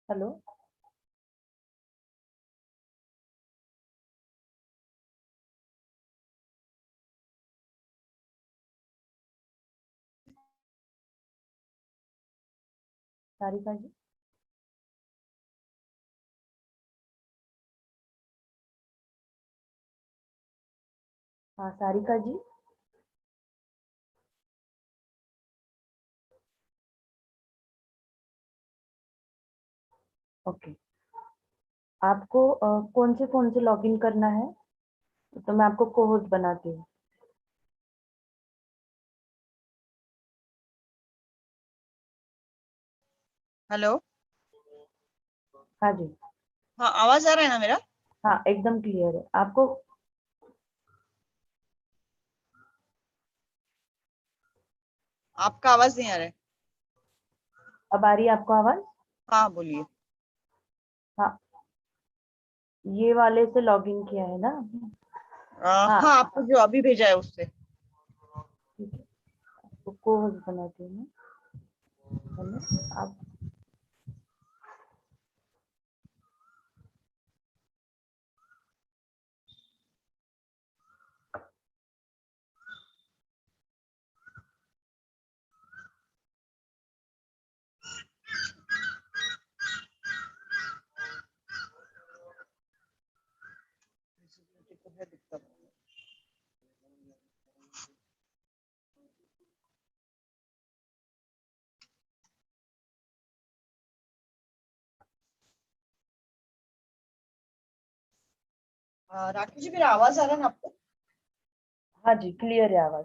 Hello. Sarika जी। हाँ सारिका जी। Okay. आपको कौन से लॉगिन करना है? तो मैं आपको को होस्ट बनाती हूँ। हेलो। हाँ जी। हाँ, आवाज आ रहा है ना मेरा? हाँ एकदम क्लियर है आपको। आपका आवाज नहीं आ रहा है। अब आ रही है आपको आवाज? हाँ, बोलिए। हाँ ये वाले से लॉगिन किया है ना? हाँ हाँ, आपको जो अभी भेजा है उससे। ठीक है, आपको को होस्ट बनाती हूँ मैं। हेलो आप। राकेश जी, मेरा आवाज आ रहा है ना आपको? हाँ जी क्लियर है आवाज।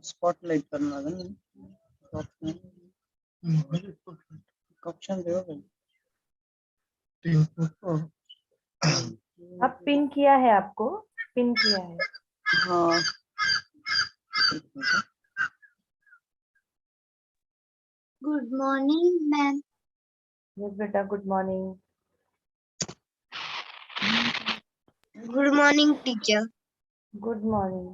स्पॉटलाइट करना है ऑप्शन दो भाई। अब पिन किया है आपको, पिन किया है। हाँ, गुड मॉर्निंग मैम। यस बेटा good morning. Good morning teacher. Good morning.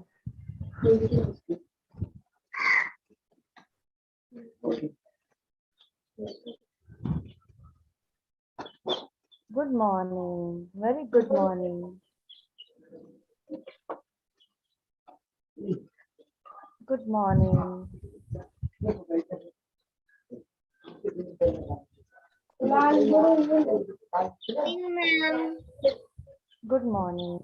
Good morning, very good morning. Good morning. Ma'am good morning.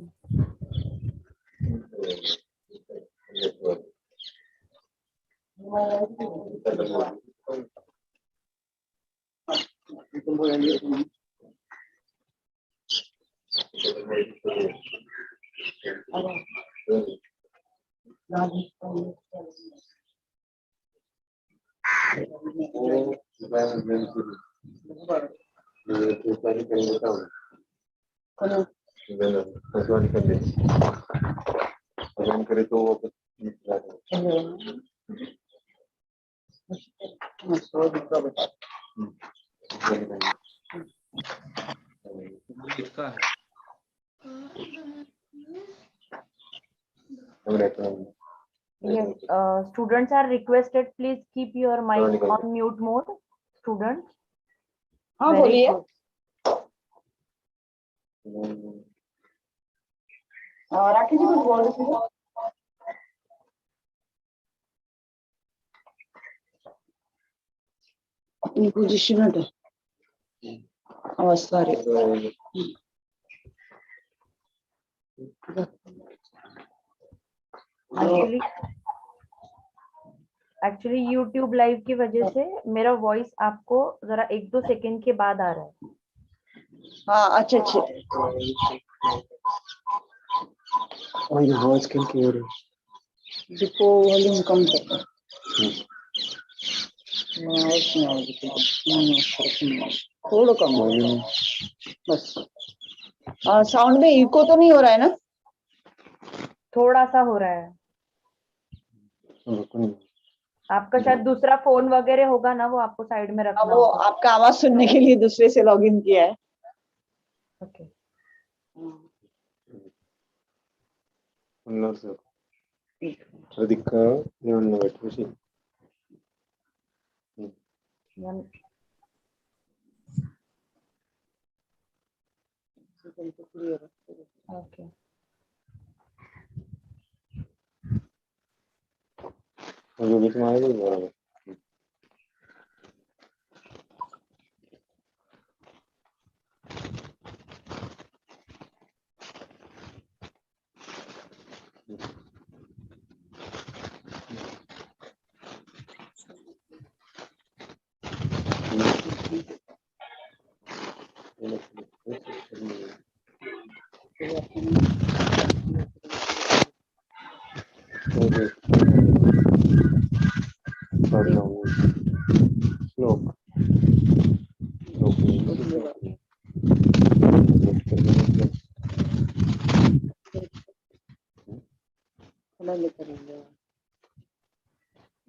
करे तो किसका है? Yes, students are requested, please keep your mic on mute mode. Students, हाँ very बोलिए। good. Rakesh ji कुछ बोल रहे थे? अपनी पोजीशन है आवाज सारे एक्चुअली YouTube लाइव की वजह से मेरा वॉइस आपको जरा 1-2 सेकंड के बाद आ रहा है. हाँ अच्छा अच्छा और ये वॉइस किन की हो रही देखो वॉल्यूम कम कर है? थोड़ा कम वॉल्यूम बस. साउंड में इको तो नहीं हो रहा है ना? थोड़ा सा हो रहा है. रुको नहीं. आपका शायद दूसरा फोन वगैरह होगा ना, वो आपको साइड में रखना वो होगा. आपका आवाज सुनने के लिए दूसरे से लॉगिन किया है. ओके. उन्नर से अधिका ये उन्नर बैठो सी. ओके. और जो बीच में आएगा वो बराबर.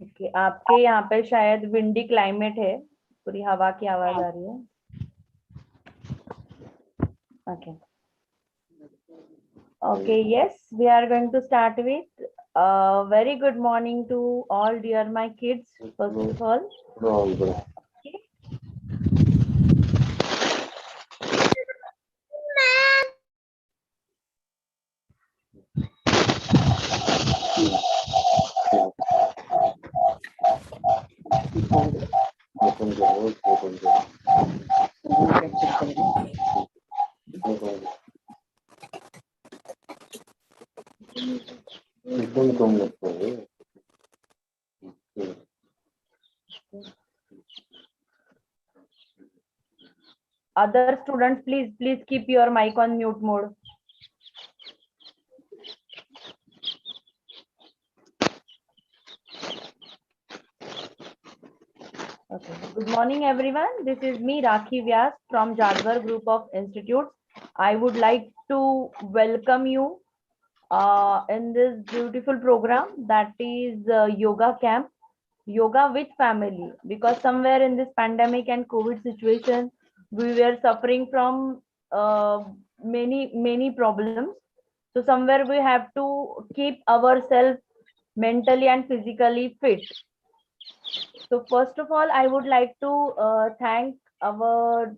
ओके. आपके यहाँ पे शायद विंडी क्लाइमेट है, पूरी हवा की आवाज आ रही है. Okay. Okay, yes, we are going to start with very good morning to all dear my kids, first of all. Okay. एकदम कम लगता है. Other students, please keep your mic on mute mode. Okay. Good morning, everyone. This is me, Rakhi Vyas from Jadwar Group of Institutes. I would like to welcome you in this beautiful program, that is Yoga Camp, Yoga with Family. Because somewhere in this pandemic and COVID situation, we were suffering from many problems. So somewhere we have to keep ourselves mentally and physically fit. So first of all, I would like to thank our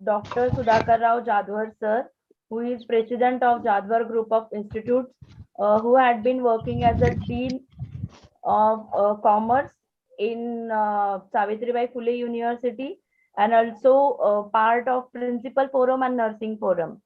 Dr. Sudhakar Rao Jadwar sir, who is president of Jadwar Group of Institutes, who had been working as a dean of commerce in Savitribai Phule University, and also part of Principal Forum and Nursing Forum.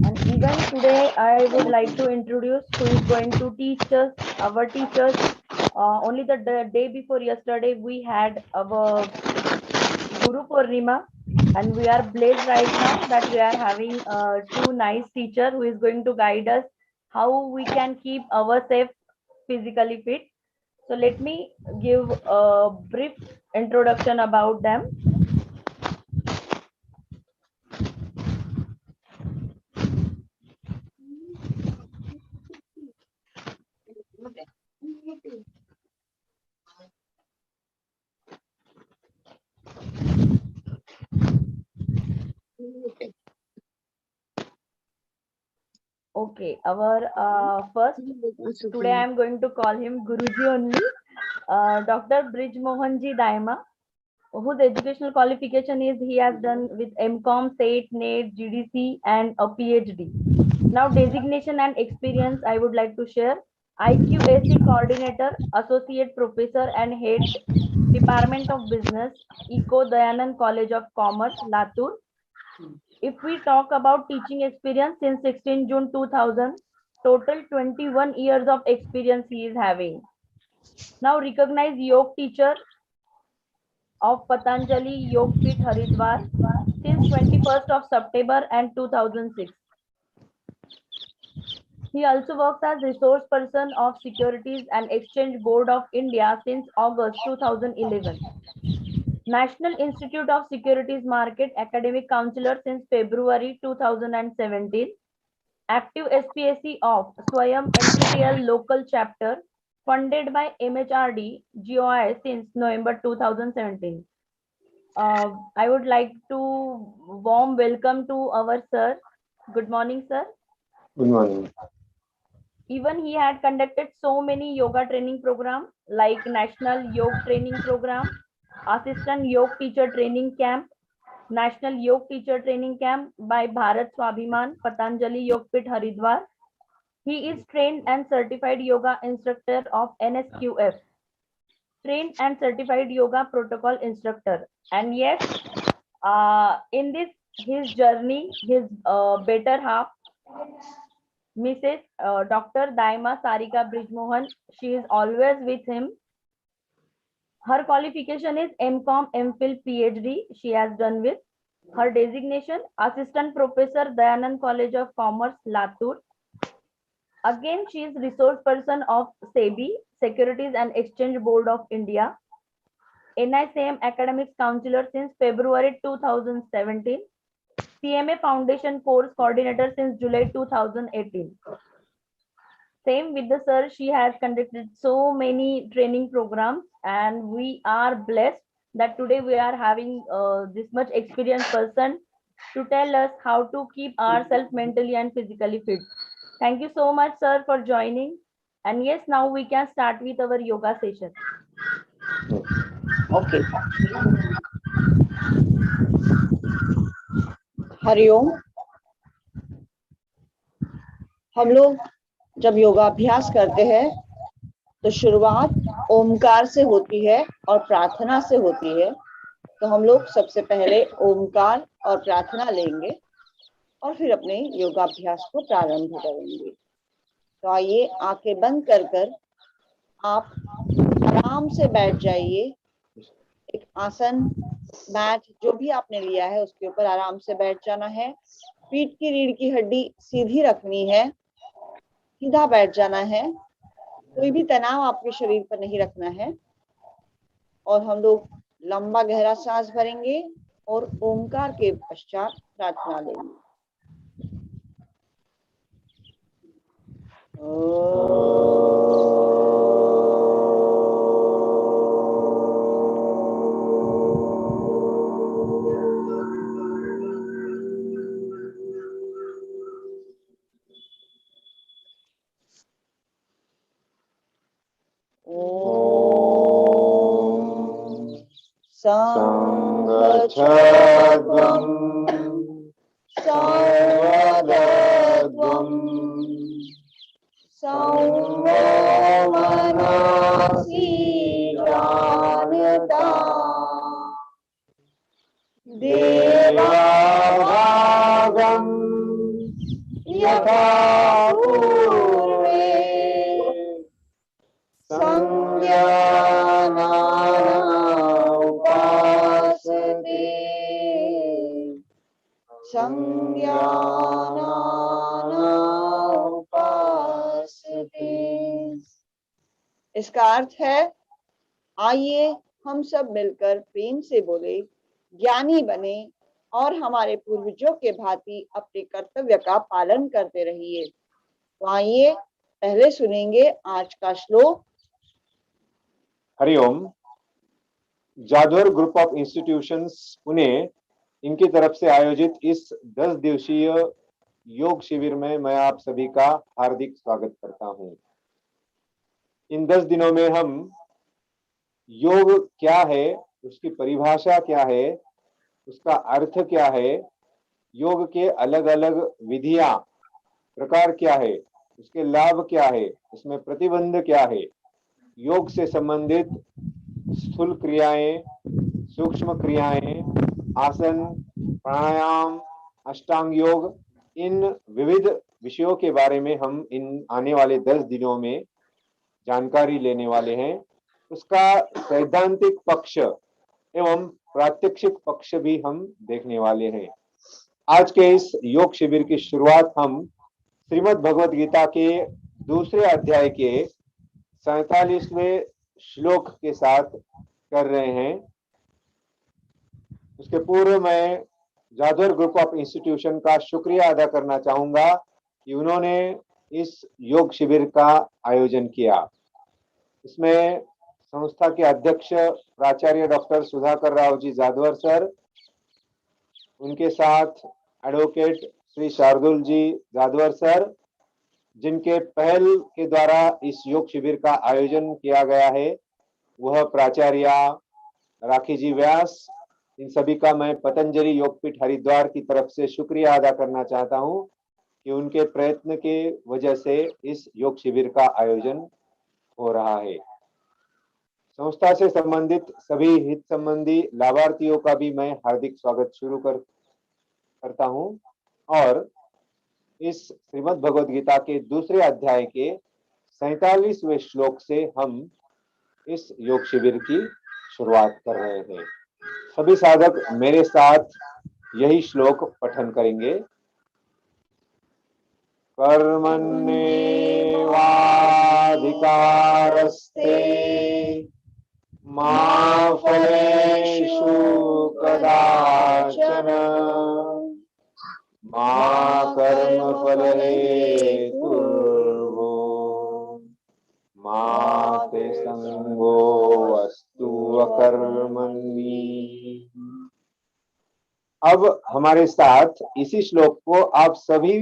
And even today, I would like to introduce who is going to teach us, our teachers. Only the day before yesterday, we had our Guru Purnima, and we are blessed right now that we are having two nice teachers who is going to guide us how we can keep ourselves physically fit. So let me give a brief introduction about them. Okay, our first, today I am going to call him Guruji only, Dr. Brij Mohanji Daima, whose educational qualification is he has done with MCOM, SAT, NET, GDC, and a PhD. Now, designation and experience I would like to share. IQAC Coordinator, Associate Professor and Head, Department of Business, Eco Dayanand College of Commerce, Latur. If we talk about teaching experience since 16 June 2000, total 21 years of experience he is having. Now, recognized yoga teacher of Patanjali Yog Pit Haridwar since 21st of September and 2006. He also works as resource person of Securities and Exchange Board of India since August 2011. National Institute of Securities Market Academic Counselor since February 2017. Active SPSC of Swayam NPTEL Local Chapter funded by MHRD GOI since November 2017. I would like to warm welcome to our sir. Good morning, sir. Good morning. Even he had conducted so many yoga training programs like National Yoga Training Program, Assistant Yoga Teacher Training Camp, National Yoga Teacher Training Camp by Bharat Swabhiman, Patanjali Yog Pit Haridwar. He is trained and certified yoga instructor of NSQF, trained and certified yoga protocol instructor. And yes, in this his journey, his better half, Mrs. Dr. Daima Sarika Brijmohan, she is always with him. Her qualification is MCom, MPhil, PhD. She has done with her designation Assistant Professor, Dayanand College of Commerce, Latur. Again, she is resource person of SEBI, Securities and Exchange Board of India. NICM Academics Counselor since February 2017. CMA Foundation Course Coordinator since July 2018. Same with the sir, she has conducted so many training programs, and we are blessed that today we are having this much experienced person to tell us how to keep ourselves mentally and physically fit. Thank you so much, sir, for joining. And yes, now we can start with our yoga session. Okay. Hariom. हम लोग जब योगाभ्यास करते हैं तो शुरुआत ओमकार से होती है और प्रार्थना से होती है। तो हम लोग सबसे पहले ओमकार और प्रार्थना लेंगे और फिर अपने योगाभ्यास को प्रारंभ करेंगे। तो आइए आंखें बंद कर आप आराम से बैठ जाइए। एक आसन, मैट जो भी आपने लिया है उसके ऊपर आराम से बैठ जाना है। पीठ की रीढ़ की हड्डी सीधी रखनी है, सीधा बैठ जाना है, कोई भी तनाव आपके शरीर पर नहीं रखना है। और हम लोग लंबा गहरा सांस भरेंगे और ओमकार के पश्चात प्रार्थना लेंगे। संगच्छध्वं सर्वदध्वं संगो मनसि जानता देवाभागं यथा पूर्वे संज्ञाना इसका अर्थ है, आइए हम सब मिलकर प्रेम से बोले, ज्ञानी बने और हमारे पूर्वजों के भांति अपने कर्तव्य का पालन करते रहिए। तो आइए पहले सुनेंगे आज का श्लोक। Hariom. Jadhavar group of institutions Pune, इनकी तरफ से आयोजित इस 10 दिवसीय योग शिविर में मैं आप सभी का हार्दिक स्वागत करता हूं। इन 10 दिनों में हम योग क्या है, उसकी परिभाषा क्या है, उसका अर्थ क्या है, योग के अलग अलग विधियां, प्रकार क्या है, उसके लाभ क्या है, उसमें प्रतिबंध क्या है, योग से संबंधित स्थूल क्रियाएं, सूक्ष्म क्रियाएं, आसन, प्राणायाम, अष्टांग योग, इन विविध विषयों के बारे में हम इन आने वाले 10 दिनों में जानकारी लेने वाले हैं। उसका सैद्धांतिक पक्ष एवं प्रात्यक्षिक पक्ष भी हम देखने वाले हैं। आज के इस योग शिविर की शुरुआत हम श्रीमद् भगवद गीता के दूसरे अध्याय के 47वें श्लोक के साथ कर रहे हैं। उसके पूर्व मैं जादवर ग्रुप ऑफ इंस्टीट्यूशन का शुक्रिया अदा करना चाहूंगा कि उन्होंने इस योग शिविर का आयोजन किया। इसमें संस्था के अध्यक्ष प्राचार्य डॉक्टर सुधाकर राव जी जादवर सर, उनके साथ एडवोकेट श्री शार्दुल जी जादवर सर, जिनके पहल के द्वारा इस योग शिविर का आयोजन किया गया है, वह प्राचार्य राखी जी व्यास, इन सभी का मैं पतंजलि योगपीठ हरिद्वार की तरफ से शुक्रिया अदा करना चाहता हूं कि उनके प्रयत्न के वजह से इस योग शिविर का आयोजन हो रहा है। संस्था से संबंधित सभी हित संबंधी लाभार्थियों का भी मैं हार्दिक स्वागत करता हूं और इस श्रीमद् भगवद गीता के दूसरे अध्याय के 47वें श्लोक से हम इस योग शिविर की शुरुआत कर रहे हैं। सभी साधक मेरे साथ यही श्लोक पठन करेंगे। कर्मण्येवाधिकारस्ते मा फलेषु कदाचन मा कर्मफल हेतुर्भो मा ते संगो अस्तु अकर्मणि। अब हमारे साथ इसी श्लोक को आप सभी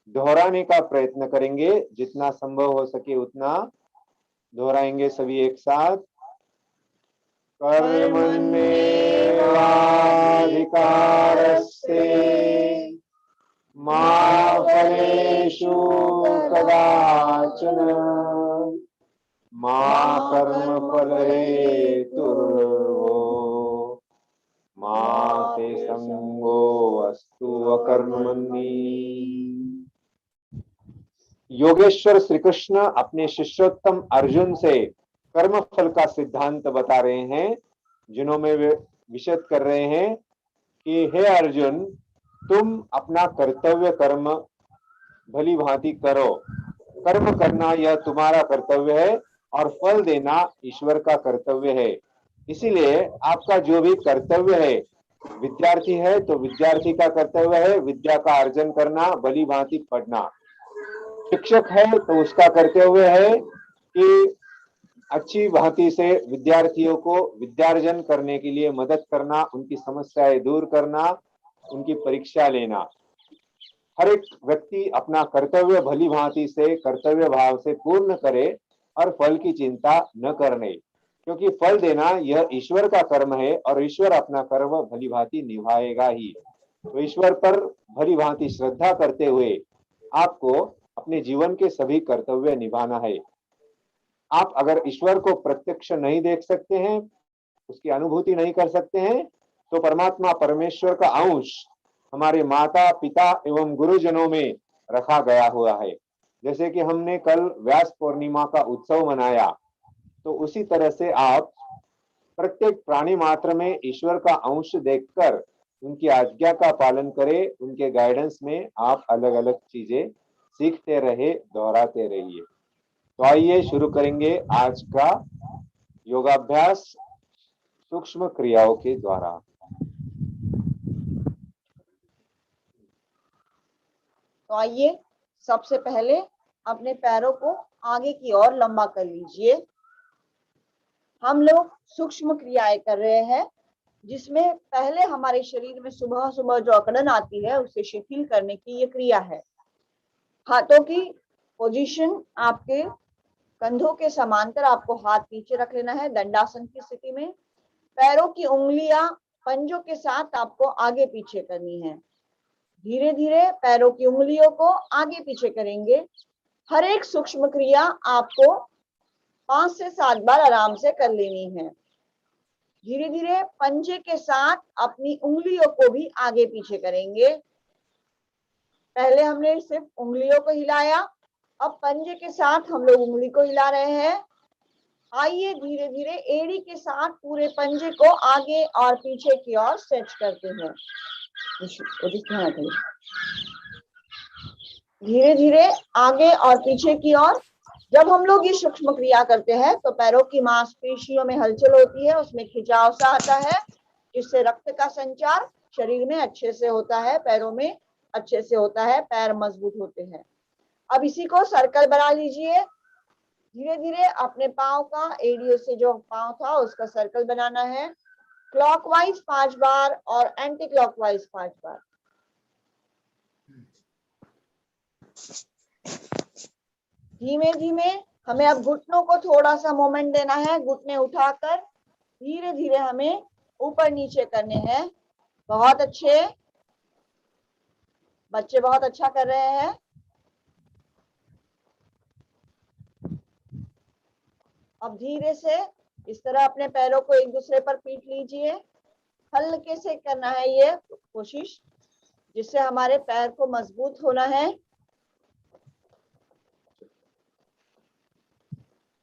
दोहराने का प्रयत्न करेंगे, जितना संभव हो सके उतना दोहराएंगे सभी एक साथ। कर्मण्येवाधिकारस्ते मा फलेषु कदाचन मा कर्मफल हेतुर्भो मा ते संगो अस्तु अकर्मणि। योगेश्वर श्री कृष्ण अपने शिष्योत्तम अर्जुन से कर्म फल का सिद्धांत बता रहे हैं, जिन्हों में वे विशद कर रहे हैं कि हे अर्जुन, तुम अपना कर्तव्य कर्म भली भांति करो। कर्म करना यह तुम्हारा कर्तव्य है और फल देना ईश्वर का कर्तव्य है। इसीलिए आपका जो भी कर्तव्य है, विद्यार्थी है तो विद्यार्थी का कर्तव्य है विद्या का अर्जन करना, भली भांति पढ़ना। शिक्षक है तो उसका कर्तव्य है कि अच्छी भांति से विद्यार्थियों को विद्यार्जन करने के लिए मदद करना, उनकी समस्याएं दूर करना, उनकी परीक्षा लेना। हर एक व्यक्ति अपना कर्तव्य भली भांति से कर्तव्य भाव से पूर्ण करे और फल की चिंता न करने, क्योंकि फल देना यह ईश्वर का कर्म है और ईश्वर अपना कर्म भली भांति निभाएगा ही। तो ईश्वर पर भली भांति श्रद्धा करते हुए आपको अपने जीवन के सभी कर्तव्य निभाना है। आप अगर ईश्वर को प्रत्यक्ष नहीं देख सकते हैं, उसकी अनुभूति नहीं कर सकते हैं, तो परमात्मा परमेश्वर का अंश हमारे माता पिता एवं गुरुजनों में रखा गया हुआ है। जैसे कि हमने कल व्यास पूर्णिमा का उत्सव मनाया, तो उसी तरह से आप प्रत्येक प्राणी मात्र में ईश्वर का अंश देखकर उनकी आज्ञा का पालन करें। उनके गाइडेंस में आप अलग अलग चीजें सीखते रहे, दोहराते रहिए। तो आइए शुरू करेंगे आज का योगाभ्यास सूक्ष्म क्रियाओं के द्वारा। तो आइए सबसे पहले अपने पैरों को आगे की ओर लंबा कर लीजिए। हम लोग सूक्ष्म क्रियाएं कर रहे हैं, जिसमें पहले हमारे शरीर में सुबह सुबह जो अकड़न आती है उसे शिथिल करने की ये क्रिया है। हाथों की पोजीशन आपके कंधों के समांतर, आपको हाथ नीचे रख लेना है दंडासन की स्थिति में। पैरों की उंगलियां पंजों के साथ आपको आगे पीछे करनी है। धीरे धीरे पैरों की उंगलियों को आगे पीछे करेंगे। हर एक सूक्ष्म क्रिया आपको 5 से 7 बार आराम से कर लेनी है। धीरे धीरे पंजे के साथ अपनी उंगलियों को भी आगे पीछे करेंगे। पहले हमने सिर्फ उंगलियों को हिलाया, अब पंजे के साथ हम लोग उंगली को हिला रहे हैं। आइए धीरे धीरे एड़ी के साथ पूरे पंजे को आगे और पीछे की ओर स्ट्रेच करते हैं। धीरे धीरे आगे और पीछे की ओर। जब हम लोग ये सूक्ष्म क्रिया करते हैं तो पैरों की मांसपेशियों में हलचल होती है, उसमें खिंचाव सा आता है, जिससे रक्त का संचार शरीर में अच्छे से होता है, पैरों में अच्छे से होता है, पैर मजबूत होते हैं। अब इसी को सर्कल बना लीजिए। धीरे धीरे अपने पांव का, एड़ियों से जो पांव था उसका सर्कल बनाना है। क्लॉकवाइज 5 बार और एंटी क्लॉकवाइज 5 बार। धीमे धीमे हमें अब घुटनों को थोड़ा सा मोमेंट देना है। घुटने उठाकर धीरे धीरे हमें ऊपर नीचे करने हैं। बहुत अच्छे बच्चे, बहुत अच्छा कर रहे हैं। अब धीरे से इस तरह अपने पैरों को एक दूसरे पर पीट लीजिए। हल्के से करना है ये कोशिश, जिससे हमारे पैर को मजबूत होना है।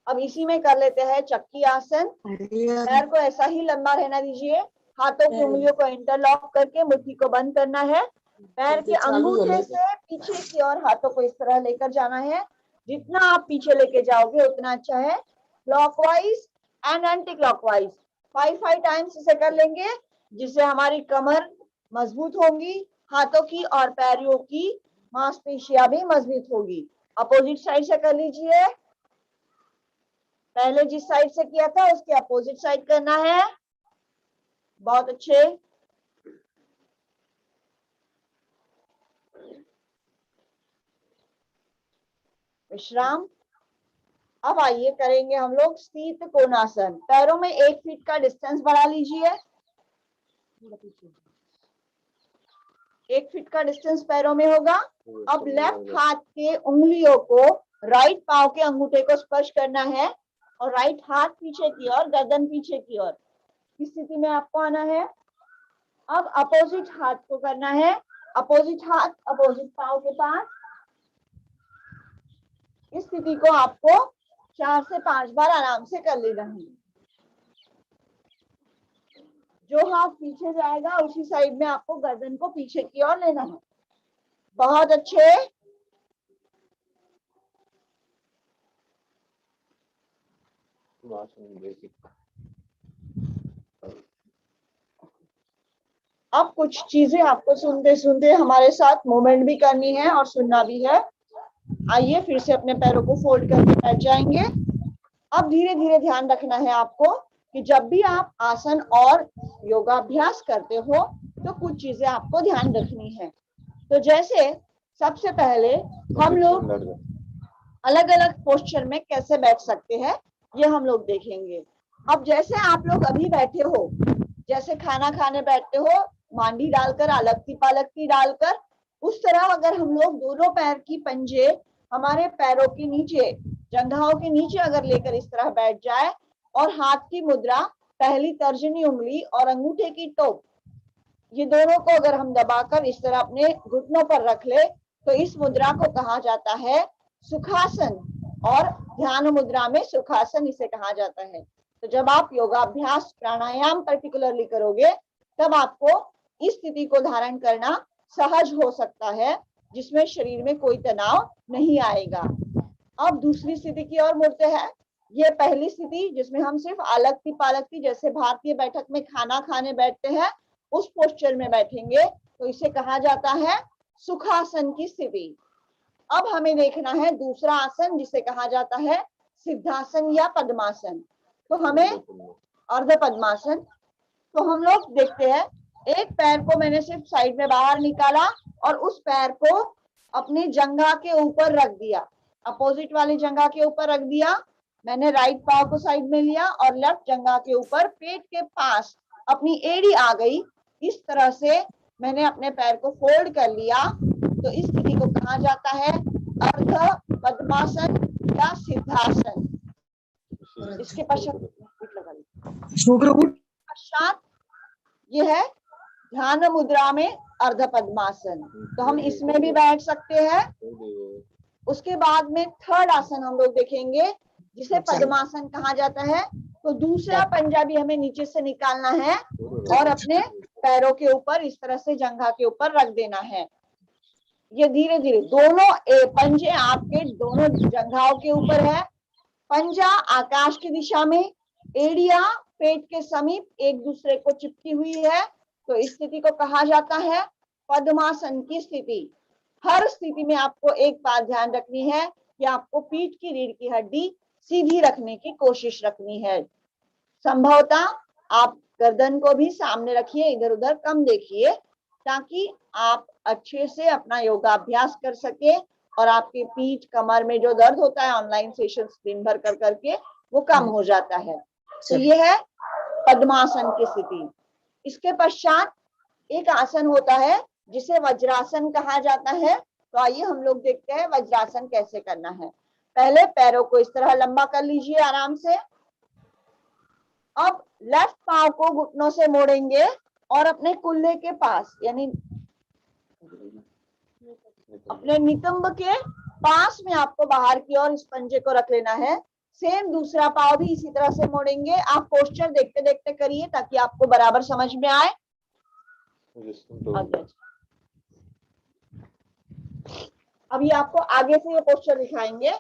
अब इसी में कर लेते हैं चक्की आसन। पैर को ऐसा ही लंबा रहना दीजिए। हाथों की उंगलियों को इंटरलॉक करके मुट्ठी को बंद करना है। पैर के अंगूठे से पीछे की ओर हाथों को इस तरह लेकर जाना है। जितना आप पीछे लेके जाओगे उतना अच्छा है। Clockwise and anti clockwise 5 times इसे कर लेंगे, जिससे हमारी कमर मजबूत होगी, हाथों की और पैरों की मांसपेशियां भी मजबूत होगी। अपोजिट साइड से कर लीजिए। पहले जिस साइड से किया था उसके अपोजिट साइड करना है। बहुत अच्छे। विश्राम। अब आइए करेंगे हम लोग शीत कोणासन। पैरों में 1 फीट का डिस्टेंस बढ़ा लीजिए। 1 फीट का डिस्टेंस पैरों में होगा। अब लेफ्ट हाथ के उंगलियों को राइट पांव के अंगूठे को स्पर्श करना है और राइट हाथ पीछे की ओर, गर्दन पीछे की ओर। इस स्थिति में आपको आना है। अब अपोजिट हाथ को करना है। अपोजिट हाथ अपोजिट पांव के पास। इस स्थिति को आपको 4 से 5 बार आराम से कर लेना है। जो हाथ पीछे जाएगा उसी साइड में आपको गर्दन को पीछे की ओर लेना है। बहुत अच्छे। अब कुछ चीजें आपको सुनते सुनते हमारे साथ मूवमेंट भी करनी है और सुनना भी है। आइए फिर से अपने पैरों को फोल्ड करके बैठ जाएंगे। अब धीरे धीरे ध्यान रखना है आपको कि जब भी आप आसन और योगाभ्यास करते हो तो कुछ चीजें आपको ध्यान रखनी है। तो जैसे सबसे पहले हम लोग अलग अलग पोस्चर में कैसे बैठ सकते हैं ये हम लोग देखेंगे। अब जैसे आप लोग अभी बैठे हो, जैसे खाना खाने बैठते हो, मांडी डालकर, अलग पालक डालकर, उस तरह अगर हम लोग दोनों पैर की पंजे हमारे पैरों के नीचे, जंघाओं के नीचे अगर लेकर इस तरह बैठ जाए और हाथ की मुद्रा पहली तर्जनी उंगली और अंगूठे की टोक, ये दोनों को अगर हम दबाकर इस तरह अपने घुटनों पर रख ले तो इस मुद्रा को कहा जाता है सुखासन, और ध्यान मुद्रा में सुखासन इसे कहा जाता है। तो जब आप योगाभ्यास प्राणायाम पर्टिकुलरली करोगे तब आपको इस स्थिति को धारण करना सहज हो सकता है, जिसमें शरीर में कोई तनाव नहीं आएगा। अब दूसरी स्थिति की ओर मुड़ते हैं। ये पहली स्थिति जिसमें हम सिर्फ अलग पालक जैसे भारतीय बैठक में खाना खाने बैठते हैं उस पोस्चर में बैठेंगे, तो इसे कहा जाता है सुखासन की स्थिति। अब हमें देखना है दूसरा आसन जिसे कहा जाता है सिद्धासन या पद्मासन। तो हमें अर्ध पद्मासन, तो हम लोग देखते हैं एक पैर को मैंने सिर्फ साइड में बाहर निकाला और उस पैर को अपनी जंघा के ऊपर रख दिया, अपोजिट वाली जंघा के ऊपर रख दिया। मैंने राइट पांव को साइड में लिया और लेफ्ट जंघा के ऊपर पेट के पास अपनी एड़ी आ गई। इस तरह से मैंने अपने पैर को फोल्ड कर लिया, तो इस स्थिति को कहा जाता है अर्ध पद्मासन या सिद्धासन। इसके पश्चात यह है ध्यान मुद्रा में अर्ध पद्मासन, तो हम इसमें भी बैठ सकते हैं। उसके बाद में थर्ड आसन हम लोग देखेंगे जिसे पद्मासन कहा जाता है। तो दूसरा पंजा भी हमें नीचे से निकालना है और अपने पैरों के ऊपर इस तरह से जंघा के ऊपर रख देना है। ये धीरे धीरे दोनों पंजे आपके दोनों जंघाओं के ऊपर है। पंजा आकाश की दिशा में, एड़िया पेट के समीप एक दूसरे को चिपकी हुई है, तो इस स्थिति को कहा जाता है पद्मासन की स्थिति। हर स्थिति में आपको एक बात ध्यान रखनी है कि आपको पीठ की रीढ़ की हड्डी सीधी रखने की कोशिश रखनी है। संभवतः आप गर्दन को भी सामने रखिए, इधर उधर कम देखिए, ताकि आप अच्छे से अपना योगाभ्यास कर सके और आपके पीठ कमर में जो दर्द होता है ऑनलाइन सेशन दिन भर कर करके वो कम हो जाता है। तो ये है पद्मासन की स्थिति। इसके पश्चात एक आसन होता है जिसे वज्रासन कहा जाता है। तो आइए हम लोग देखते हैं वज्रासन कैसे करना है। पहले पैरों को इस तरह लंबा कर लीजिए आराम से। अब लेफ्ट पांव को घुटनों से मोड़ेंगे और अपने कुल्ले के पास यानी अपने नितंब के पास में आपको बाहर की ओर इस पंजे को रख लेना है। सेम दूसरा पांव भी इसी तरह से मोड़ेंगे। आप पोस्चर देखते देखते करिए ताकि आपको बराबर समझ में आए। अभी आपको आगे से ये पोस्चर दिखाएंगे।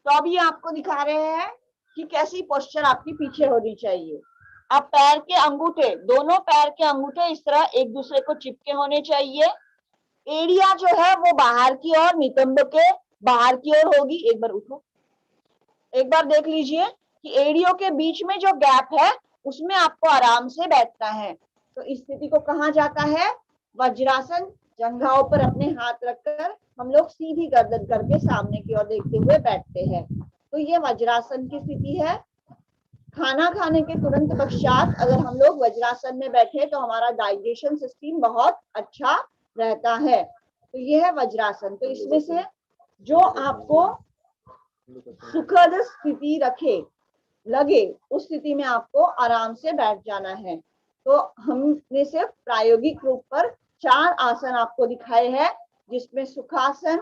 तो अभी आपको दिखा रहे हैं कि कैसी पोस्चर आपकी पीछे होनी चाहिए। अब पैर के अंगूठे, दोनों पैर के अंगूठे इस तरह एक दूसरे को चिपके होने चाहिए। एड़िया जो है वो बाहर की ओर, नितंब के बाहर की ओर होगी। एक बार उठो, एक बार देख लीजिए कि एड़ियों के बीच में जो गैप है उसमें आपको आराम से बैठना है। तो इस स्थिति को कहा जाता है वज्रासन। जंघाओं पर अपने हाथ रखकर हम लोग सीधी गर्दन करके सामने की ओर देखते हुए बैठते हैं। तो ये वज्रासन की स्थिति है। खाना खाने के तुरंत पश्चात अगर हम लोग वज्रासन में बैठे तो हमारा डाइजेशन सिस्टम बहुत अच्छा रहता है। तो ये है वज्रासन। तो इसमें से जो आपको सुखद स्थिति रखे लगे उस स्थिति में आपको आराम से बैठ जाना है। तो हमने सिर्फ प्रायोगिक रूप पर 4 आसन आपको दिखाए हैं, जिसमें सुखासन,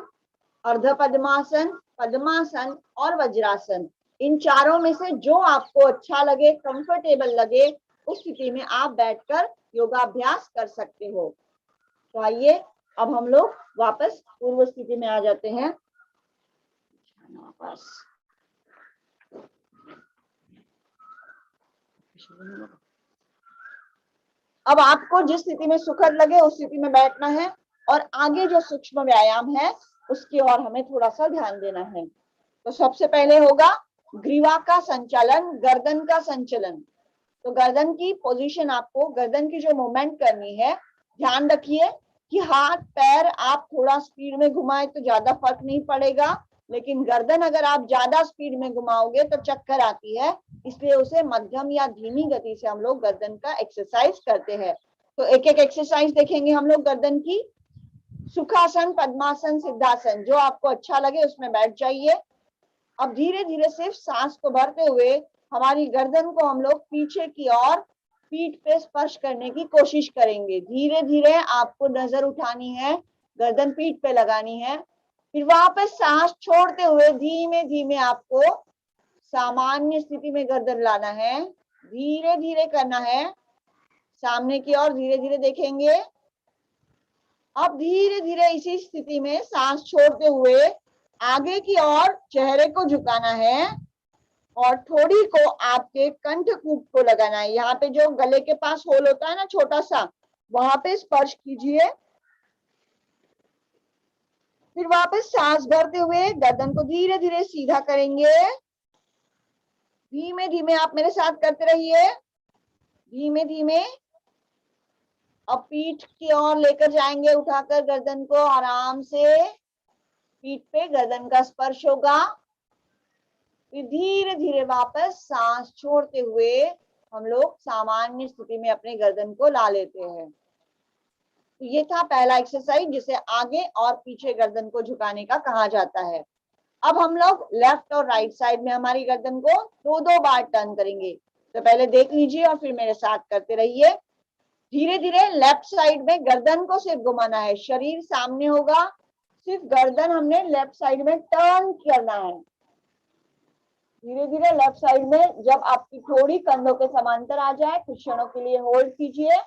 अर्ध पद्मासन, पद्मासन और वज्रासन। इन चारों में से जो आपको अच्छा लगे, कंफर्टेबल लगे, उस स्थिति में आप बैठकर योगाभ्यास कर सकते हो। तो आइए अब हम लोग वापस पूर्व स्थिति में आ जाते हैं। अब आपको जिस स्थिति में सुखद लगे उस स्थिति में बैठना है और आगे जो सूक्ष्म व्यायाम है उसकी ओर हमें थोड़ा सा ध्यान देना है। तो सबसे पहले होगा ग्रीवा का संचालन, गर्दन का संचलन। तो गर्दन की पोजीशन, आपको गर्दन की जो मूवमेंट करनी है, ध्यान रखिए कि हाथ पैर आप थोड़ा स्पीड में घुमाए तो ज्यादा फर्क नहीं पड़ेगा, लेकिन गर्दन अगर आप ज्यादा स्पीड में घुमाओगे तो चक्कर आती है। इसलिए उसे मध्यम या धीमी गति से हम लोग गर्दन का एक्सरसाइज करते हैं। तो एक एक एक्सरसाइज देखेंगे हम लोग गर्दन की। सुखासन, पद्मासन, सिद्धासन, जो आपको अच्छा लगे उसमें बैठ जाइए। अब धीरे धीरे सिर्फ सांस को भरते हुए हमारी गर्दन को हम लोग पीछे की ओर पीठ पे स्पर्श करने की कोशिश करेंगे। धीरे धीरे आपको नजर उठानी है, गर्दन पीठ पे लगानी है। फिर वापस सांस छोड़ते हुए धीमे धीमे आपको सामान्य स्थिति में गर्दन लाना है। धीरे धीरे करना है, सामने की ओर धीरे धीरे देखेंगे। अब धीरे धीरे इसी स्थिति में सांस छोड़ते हुए आगे की ओर चेहरे को झुकाना है और थोड़ी को आपके कंठकूट को लगाना है। यहाँ पे जो गले के पास होल होता है ना छोटा सा, वहां पे स्पर्श कीजिए। फिर वापस सांस भरते हुए गर्दन को धीरे धीरे सीधा करेंगे। धीमे धीमे आप मेरे साथ करते रहिए, धीमे धीमे। अब पीठ की ओर लेकर जाएंगे, उठाकर गर्दन को आराम से पीठ पे गर्दन का स्पर्श होगा। फिर धीरे धीरे वापस सांस छोड़ते हुए हम लोग सामान्य स्थिति में अपने गर्दन को ला लेते हैं। तो ये था पहला एक्सरसाइज जिसे आगे और पीछे गर्दन को झुकाने का कहा जाता है। अब हम लोग लेफ्ट और राइट साइड में हमारी गर्दन को दो दो बार टर्न करेंगे। तो पहले देख लीजिए और फिर मेरे साथ करते रहिए। धीरे धीरे लेफ्ट साइड में गर्दन को सिर्फ घुमाना है, शरीर सामने होगा, सिर्फ गर्दन हमने लेफ्ट साइड में टर्न करना है। धीरे धीरे लेफ्ट साइड में जब आपकी थोड़ी कंधों के समांतर आ जाए कुछ क्षणों के लिए होल्ड कीजिए,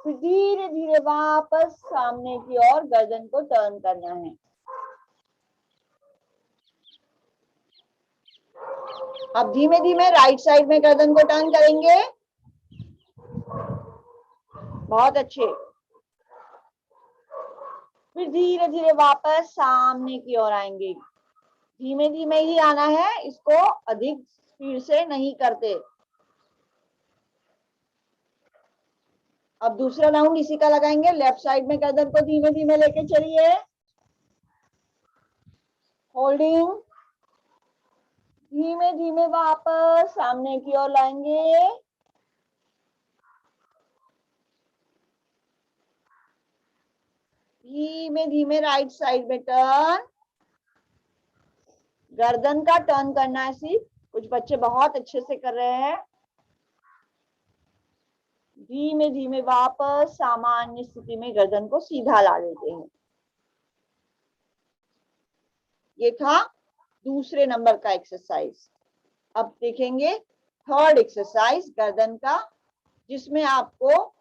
फिर धीरे धीरे वापस सामने की ओर गर्दन को टर्न करना है। अब धीमे धीमे राइट साइड में गर्दन को टर्न करेंगे। बहुत अच्छे। फिर धीरे धीरे वापस सामने की ओर आएंगे। धीमे धीमे ही आना है, इसको अधिक स्पीड से नहीं करते। अब दूसरा राउंड इसी का लगाएंगे। लेफ्ट साइड में गर्दन को धीमे धीमे लेके चलिए, होल्डिंग। धीमे धीमे वापस सामने की ओर लाएंगे। धीमे धीमे राइट साइड में टर्न। गर्दन का टर्न करना है सिर्फ, कुछ बच्चे बहुत अच्छे से कर रहे हैं। धीमे धीमे वापस सामान्य स्थिति में गर्दन को सीधा ला लेते हैं। ये था दूसरे नंबर का एक्सरसाइज। अब देखेंगे थर्ड एक्सरसाइज गर्दन का, जिसमें आपको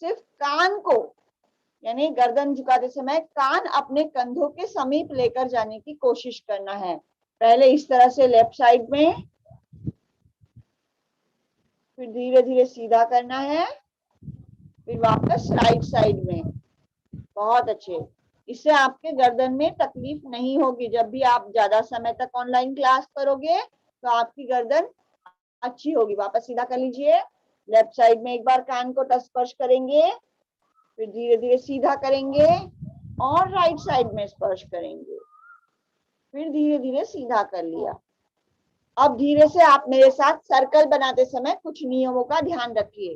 सिर्फ कान को यानी गर्दन झुकाते समय कान अपने कंधों के समीप लेकर जाने की कोशिश करना है। पहले इस तरह से लेफ्ट साइड में, फिर धीरे धीरे सीधा करना है, फिर वापस राइट साइड में। बहुत अच्छे। इससे आपके गर्दन में तकलीफ नहीं होगी। जब भी आप ज्यादा समय तक ऑनलाइन क्लास करोगे तो आपकी गर्दन अच्छी होगी। वापस सीधा कर लीजिए। लेफ्ट साइड में एक बार कान को टच स्पर्श करेंगे, फिर धीरे धीरे सीधा करेंगे और राइट साइड में स्पर्श करेंगे, फिर धीरे धीरे सीधा कर लिया। अब धीरे से आप मेरे साथ सर्कल बनाते समय कुछ नियमों का ध्यान रखिए।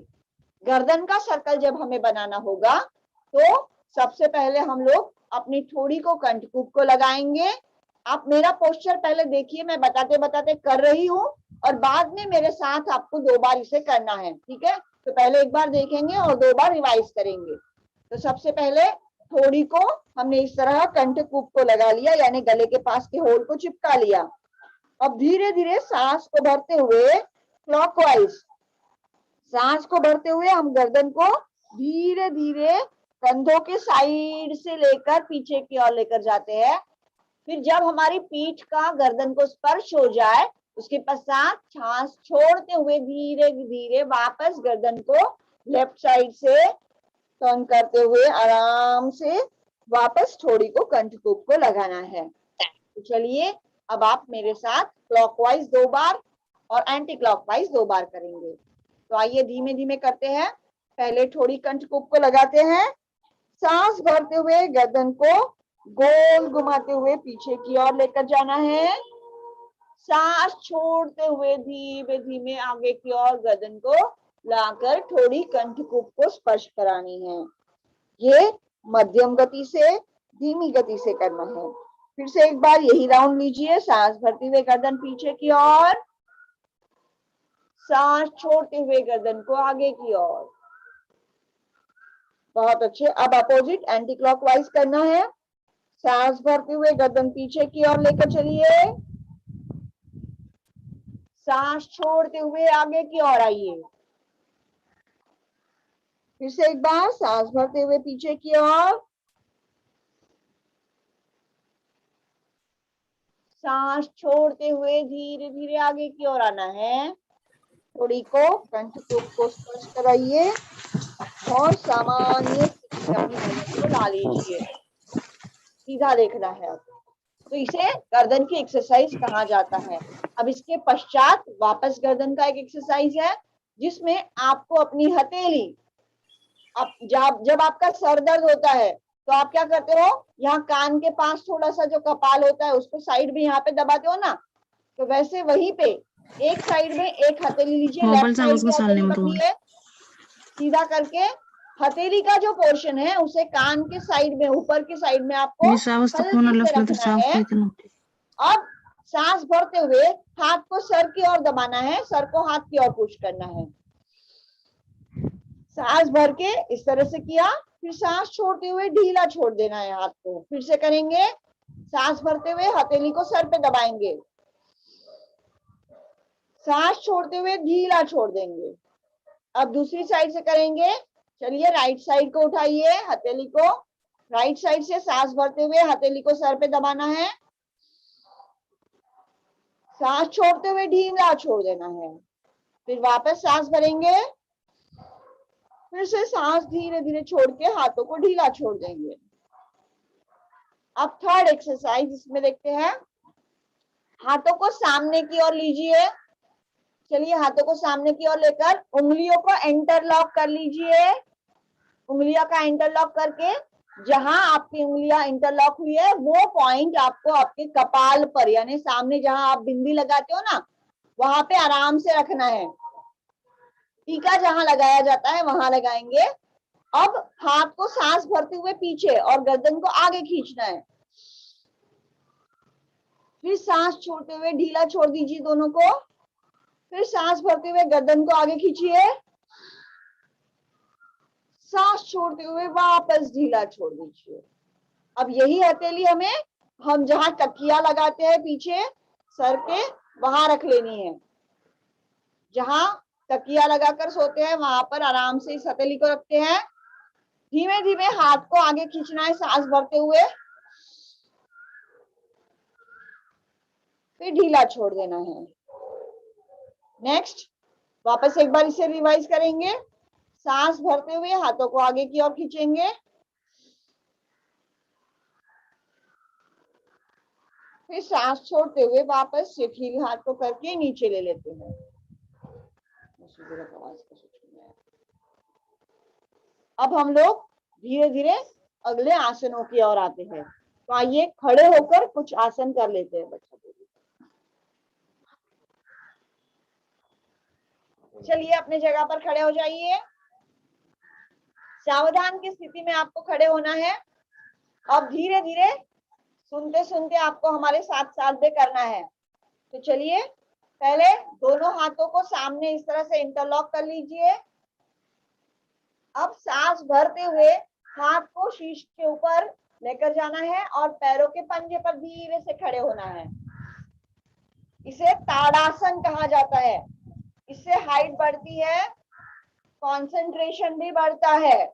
गर्दन का सर्कल जब हमें बनाना होगा तो सबसे पहले हम लोग अपनी थोड़ी को कंठकूप को लगाएंगे। आप मेरा पोस्चर पहले देखिए, मैं बताते बताते कर रही हूँ और बाद में मेरे साथ आपको 2 बार इसे करना है, ठीक है? तो पहले एक बार देखेंगे और 2 बार रिवाइज करेंगे। तो सबसे पहले थोड़ी को हमने इस तरह कंठकूप को लगा लिया, यानी गले के पास के होल को चिपका लिया। अब धीरे धीरे सांस को भरते हुए क्लॉकवाइज सांस को भरते हुए हम गर्दन को धीरे धीरे कंधों के साइड से लेकर पीछे की ओर लेकर जाते हैं। फिर जब हमारी पीठ का गर्दन को स्पर्श हो जाए उसके पश्चात सांस छोड़ते हुए धीरे धीरे वापस गर्दन को लेफ्ट साइड से टर्न करते हुए आराम से वापस थोड़ी को कंठकूप को लगाना है। तो चलिए अब आप मेरे साथ क्लॉकवाइज 2 बार और एंटी क्लॉकवाइज 2 बार करेंगे। तो आइए धीमे धीमे करते हैं। पहले थोड़ी कंठकूप को लगाते हैं, सांस भरते हुए गर्दन को गोल घुमाते हुए पीछे की ओर लेकर जाना है। सांस छोड़ते हुए धीमे धीमे आगे की ओर गर्दन को लाकर थोड़ी कंठकूप को स्पर्श करानी है। ये मध्यम गति से धीमी गति से करना है। फिर से एक बार यही राउंड लीजिए। सांस भरते हुए गर्दन पीछे की ओर, सांस छोड़ते हुए गर्दन को आगे की ओर। बहुत अच्छे। अब अपोजिट एंटी क्लॉकवाइज करना है। सांस भरते हुए गर्दन पीछे की ओर लेकर चलिए, सांस छोड़ते हुए आगे की ओर आइए। फिर से एक बार सांस भरते हुए पीछे की ओर, सांस छोड़ते हुए धीरे धीरे आगे की ओर आना है। थोड़ी को कंठकूप को स्पर्श कराइए और सामान्य अपनी गर्दन को ला लीजिए। सीधा देखना है अब। तो इसे गर्दन की एक्सरसाइज कहा जाता है। अब इसके पश्चात वापस गर्दन का एक एक्सरसाइज है जिसमें आपको अपनी हथेली, जब आपका सर दर्द होता है तो आप क्या करते हो, यहाँ कान के पास थोड़ा सा जो कपाल होता है उसको साइड में यहाँ पे दबाते हो ना, तो वैसे वहीं पे एक साइड में एक हथेली लीजिए, मोबाइल लेफ्ट से साइड उसको की सामने हथेली मत पकड़िए, सीधा करके हथेली का जो पोर्शन है उसे कान के साइड में, ऊपर की साइड में आपको मी सावस्त फोन हल्के से आला तर रखना सावस्त है। येते नव्हते. अब सांस भरते हुए हाथ को सर की ओर दबाना है, सर को हाथ की ओर पुश करना है। सांस भर के इस तरह से किया, फिर सांस छोड़ते हुए ढीला छोड़ देना है हाथ को। फिर से करेंगे, सांस भरते हुए हथेली को सर पे दबाएंगे, सांस छोड़ते हुए ढीला छोड़ देंगे। अब दूसरी साइड से करेंगे। चलिए, राइट साइड को उठाइए, हथेली को राइट साइड से सांस भरते हुए हथेली को सर पे दबाना है, सांस छोड़ते हुए ढीला छोड़ देना है। फिर वापस सांस भरेंगे, फिर से सांस धीरे धीरे छोड़ के हाथों को ढीला छोड़ देंगे। अब थर्ड एक्सरसाइज इसमें देखते हैं। हाथों को सामने की ओर लीजिए। चलिए, हाथों को सामने की ओर लेकर उंगलियों को इंटरलॉक कर लीजिए। उंगलियों का इंटरलॉक करके जहां आपकी उंगलियां इंटरलॉक हुई है वो पॉइंट आपको आपके कपाल पर, यानी सामने जहां आप बिंदी लगाते हो ना, वहां पे आराम से रखना है। टीका जहां लगाया जाता है वहां लगाएंगे। अब हाथ को सांस भरते हुए पीछे और गर्दन को आगे खींचना है। फिर सांस छोड़ते हुए ढीला छोड़ दीजिए दोनों को। फिर सांस भरते हुए गर्दन को आगे खींचिए, सांस छोड़ते हुए वापस ढीला छोड़ दीजिए। अब यही हथेली हम जहां तकिया लगाते हैं पीछे सर के, वहां रख लेनी है। जहां तकिया लगाकर सोते हैं वहां पर आराम से इस हथेली को रखते हैं। धीमे धीमे हाथ को आगे खींचना है सांस भरते हुए, फिर ढीला छोड़ देना है। नेक्स्ट, वापस एक बार इसे रिवाइज करेंगे। सांस भरते हुए हाथों को आगे की ओर खींचेंगे, फिर सांस छोड़ते हुए वापस से ढीले हाथ को करके नीचे ले लेते हैं। अब हम लोग धीरे धीरे अगले आसनों की ओर आते हैं। तो आइए खड़े होकर कुछ आसन कर लेते हैं बच्चों। चलिए, अपने जगह पर खड़े हो जाइए। सावधान की स्थिति में आपको खड़े होना है। अब धीरे धीरे सुनते सुनते आपको हमारे साथ साथ भी करना है। तो चलिए, पहले दोनों हाथों को सामने इस तरह से इंटरलॉक कर लीजिए। अब सांस भरते हुए हाथ को शीश के ऊपर लेकर जाना है और पैरों के पंजे पर धीरे से खड़े होना है। इसे ताड़ासन कहा जाता है। इससे हाइट बढ़ती है, कंसंट्रेशन भी बढ़ता है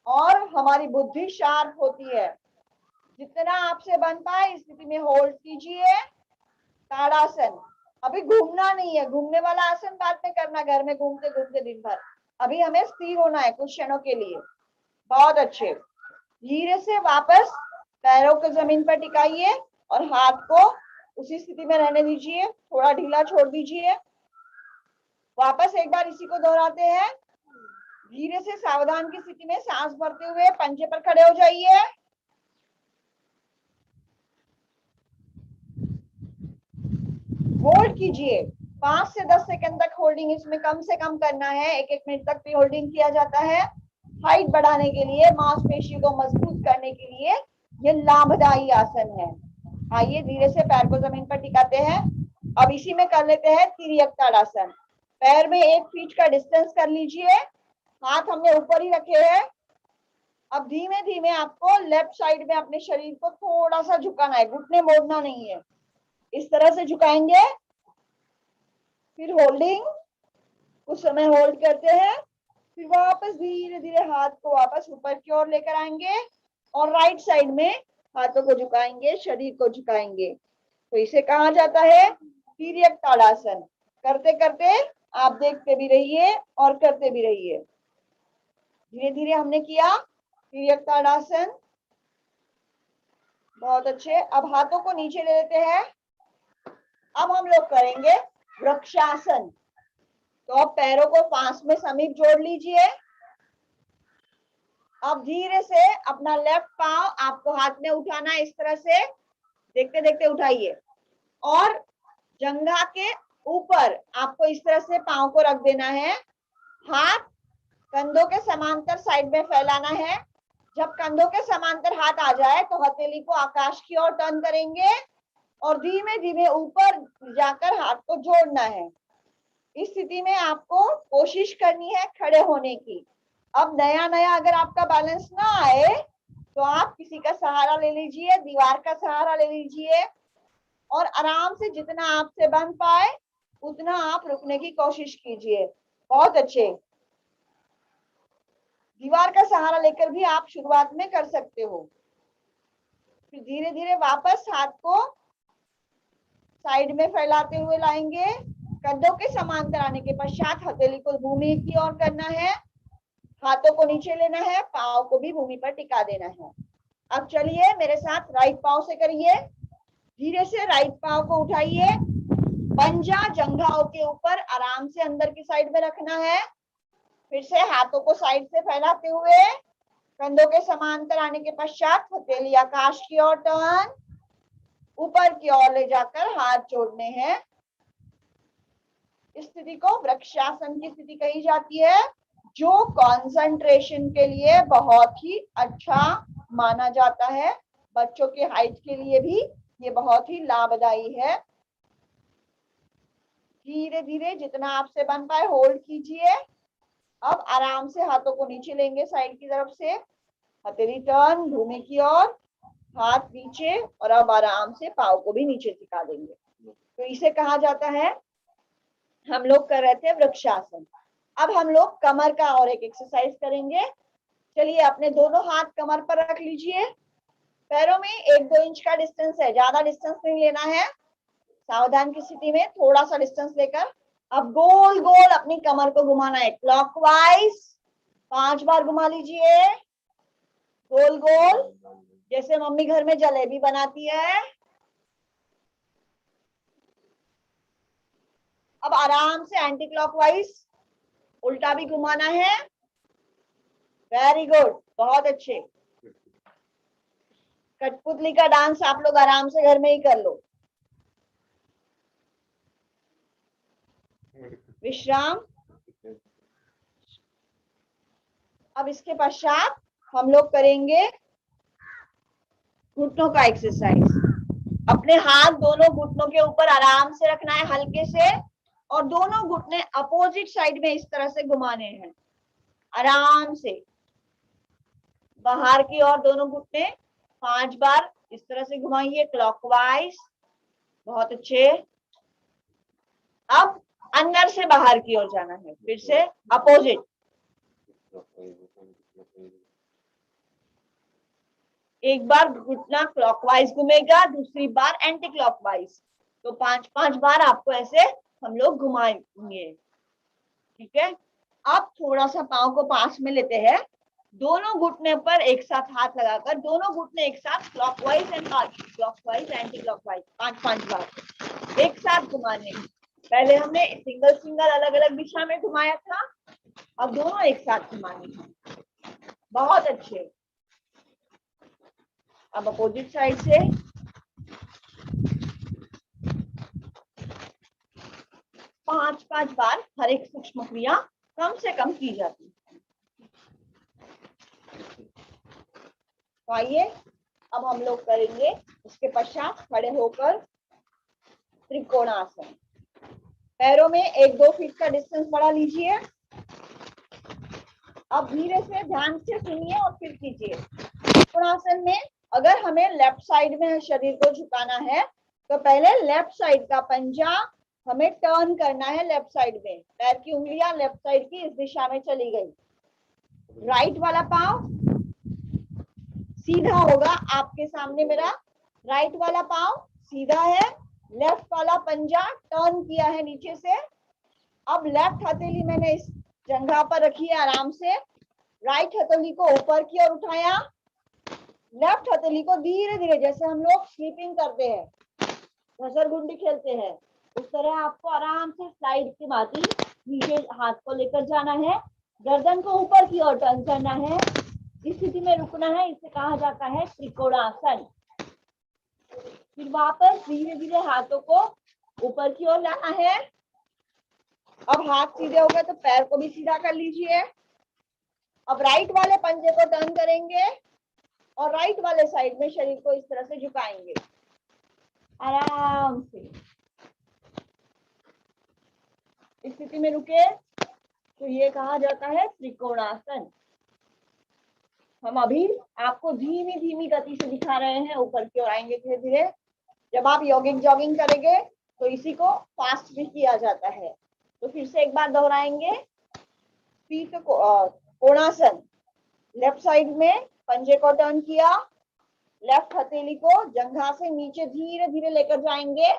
और हमारी बुद्धि शार्प होती है। जितना आपसे बन पाए स्थिति में होल्ड कीजिए ताड़ासन। अभी घूमना नहीं है, घूमने वाला आसन बाद में करना, घर में घूमते घूमते दिन भर। अभी हमें स्थिर होना है कुछ क्षणों के लिए। बहुत अच्छे। धीरे से वापस पैरों को जमीन पर टिकाइए और हाथ को उसी स्थिति में रहने दीजिए, थोड़ा ढीला छोड़ दीजिए। वापस एक बार इसी को दोहराते हैं। धीरे से सावधान की स्थिति में सांस भरते हुए पंजे पर खड़े हो जाइए। होल्ड कीजिए, 5 से 10 सेकंड तक होल्डिंग इसमें कम से कम करना है। 1-1 मिनट तक भी होल्डिंग किया जाता है। हाइट बढ़ाने के लिए, मांसपेशी को मजबूत करने के लिए ये लाभदायी आसन है। आइए धीरे से पैर को जमीन पर टिकाते हैं। अब इसी में कर लेते हैं तिर्यक ताड़ासन। पैर में 1 फीट का डिस्टेंस कर लीजिए, हाथ हमने ऊपर ही रखे हैं। अब धीमे धीमे आपको लेफ्ट साइड में अपने शरीर को थोड़ा सा झुकाना है, घुटने मोड़ना नहीं है। इस तरह से झुकाएंगे, फिर होल्डिंग, कुछ समय होल्ड करते हैं, फिर वापस धीरे धीरे हाथ को वापस ऊपर की ओर लेकर आएंगे और राइट साइड में हाथों को झुकाएंगे, शरीर को झुकाएंगे। तो इसे कहा जाता है तिर्यक ताड़ासन। करते करते आप देखते भी रहिए और करते भी रहिए। धीरे धीरे हमने किया तिर्यक ताड़ासन। बहुत अच्छे। अब हाथों को नीचे ले लेते हैं। अब हम लोग करेंगे वृक्षासन। तो अब पैरों को पास में समीप जोड़ लीजिए। अब धीरे से अपना लेफ्ट पांव आपको हाथ में उठाना है, इस तरह से देखते देखते उठाइए और जंघा के ऊपर आपको इस तरह से पाँव को रख देना है, हाथ कंधों के समांतर साइड में फैलाना है। जब कंधों के समांतर हाथ आ जाए तो हथेली को आकाश की ओर टर्न करेंगे और धीमे धीमे ऊपर जाकर हाथ को जोड़ना है। इस स्थिति में आपको कोशिश करनी है खड़े होने की। अब नया नया अगर आपका बैलेंस ना आए तो आप किसी का सहारा ले लीजिए, दीवार का सहारा ले लीजिए और आराम से जितना आपसे बन पाए उतना आप रुकने की कोशिश कीजिए। बहुत अच्छे। दीवार का सहारा लेकर भी आप शुरुआत में कर सकते हो। फिर धीरे धीरे वापस हाथ को साइड में फैलाते हुए लाएंगे। कंधों के समांतर आने के पश्चात हथेली को भूमि की ओर करना है, हाथों को नीचे लेना है, पाँव को भी भूमि पर टिका देना है। अब चलिए मेरे साथ राइट पाँव से करिए। धीरे से राइट पाँव को उठाइए, पंजा जंघाओं के ऊपर आराम से अंदर की साइड में रखना है। फिर से हाथों को साइड से फैलाते हुए कंधों के समांतर आने के पश्चात हथेली आकाश की ओर टर्न, ऊपर की ओर ले जाकर हाथ जोड़ने हैं। इस स्थिति को वृक्षासन की स्थिति कही जाती है, जो कंसंट्रेशन के लिए बहुत ही अच्छा माना जाता है। बच्चों के हाइट के लिए भी ये बहुत ही लाभदायी है। धीरे धीरे जितना आपसे बन पाए होल्ड कीजिए। अब आराम से हाथों को नीचे लेंगे साइड की तरफ से, हथेली टर्न भूमि की ओर, हाथ नीचे और अब आराम से पाँव को भी नीचे टिका देंगे। तो इसे कहा जाता है, हम लोग कर रहे थे वृक्षासन। अब हम लोग कमर का और एक एक्सरसाइज करेंगे। चलिए अपने दोनों हाथ कमर पर रख लीजिए। पैरों में 1-2 इंच का डिस्टेंस है, ज्यादा डिस्टेंस नहीं लेना है। सावधान की स्थिति में थोड़ा सा डिस्टेंस लेकर अब गोल गोल अपनी कमर को घुमाना है, क्लॉकवाइज 5 बार घुमा लीजिए, गोल गोल, जैसे मम्मी घर में जलेबी बनाती है। अब आराम से एंटी क्लॉकवाइज उल्टा भी घुमाना है। वेरी गुड, बहुत अच्छे। कठपुतली का डांस आप लोग आराम से घर में ही कर लो। विश्राम। अब इसके पश्चात हम लोग करेंगे घुटनों का एक्सरसाइज। अपने हाथ दोनों घुटनों के ऊपर आराम से रखना है हल्के से, और दोनों घुटने अपोजिट साइड में इस तरह से घुमाने हैं। आराम से बाहर की ओर दोनों घुटने 5 बार इस तरह से घुमाइए क्लॉकवाइज। बहुत अच्छे। अब अंदर से बाहर की ओर जाना है, फिर से अपोजिट। एक बार घुटना क्लॉकवाइज घूमेगा, दूसरी बार एंटी क्लॉकवाइज। तो 5-5 बार आपको ऐसे हम लोग घुमाएंगे। ठीक है। अब थोड़ा सा पाँव को पास में लेते हैं, दोनों घुटने पर एक साथ हाथ लगाकर दोनों घुटने एक साथ clockwise and clockwise anti clockwise 5-5 बार एक साथ घुमाने। पहले हमने सिंगल सिंगल अलग अलग दिशा में घुमाया था, अब दोनों एक साथ घुमाने। बहुत अच्छे। अब अपोजिट साइड से 5-5 बार हर एक सूक्ष्म क्रिया कम से कम की जाती है। तो आइए अब हम लोग करेंगे उसके पश्चात खड़े होकर त्रिकोणासन। पैरों में 1-2 फीट का डिस्टेंस बढ़ा लीजिए। अब धीरे से ध्यान से सुनिए और फिर कीजिए। त्रिकोणासन में अगर हमें लेफ्ट साइड में शरीर को झुकाना है तो पहले लेफ्ट साइड का पंजा हमें टर्न करना है लेफ्ट साइड में। पैर की उंगलियां लेफ्ट साइड की इस दिशा में चली गई। राइट वाला पाँव सीधा होगा आपके सामने, मेरा राइट वाला पाँव सीधा है, लेफ्ट वाला पंजा टर्न किया है नीचे से। अब लेफ्ट हथेली मैंने इस जंघा पर रखी है आराम से, राइट हथेली को ऊपर की ओर उठाया, लेफ्ट हथेली को धीरे धीरे, जैसे हम लोग स्लीपिंग करते हैं, घसरगुंडी खेलते हैं, उस तरह आपको आराम से स्लाइड की भांति नीचे हाथ को लेकर जाना है, गर्दन को ऊपर की ओर टर्न करना है, इस स्थिति में रुकना है। इसे कहा जाता है त्रिकोणासन। फिर वापस धीरे धीरे हाथों को ऊपर की ओर लाना है, अब हाथ सीधे हो गए तो पैर को भी सीधा कर लीजिए। अब राइट वाले पंजे को टर्न करेंगे और राइट वाले साइड में शरीर को इस तरह से झुकाएंगे आराम से। इस स्थिति में रुके तो ये कहा जाता है त्रिकोणासन। हम अभी आपको धीमी धीमी गति से दिखा रहे हैं, ऊपर की ओर आएंगे धीरे धीरे। जब आप यॉगिंग जॉगिंग करेंगे तो इसी को फास्ट भी किया जाता है। तो फिर से एक बार दोहराएंगे। पीठ कोणासन, लेफ्ट साइड में पंजे को टर्न किया, लेफ्ट हथेली को जंघा से नीचे धीरे धीरे लेकर जाएंगे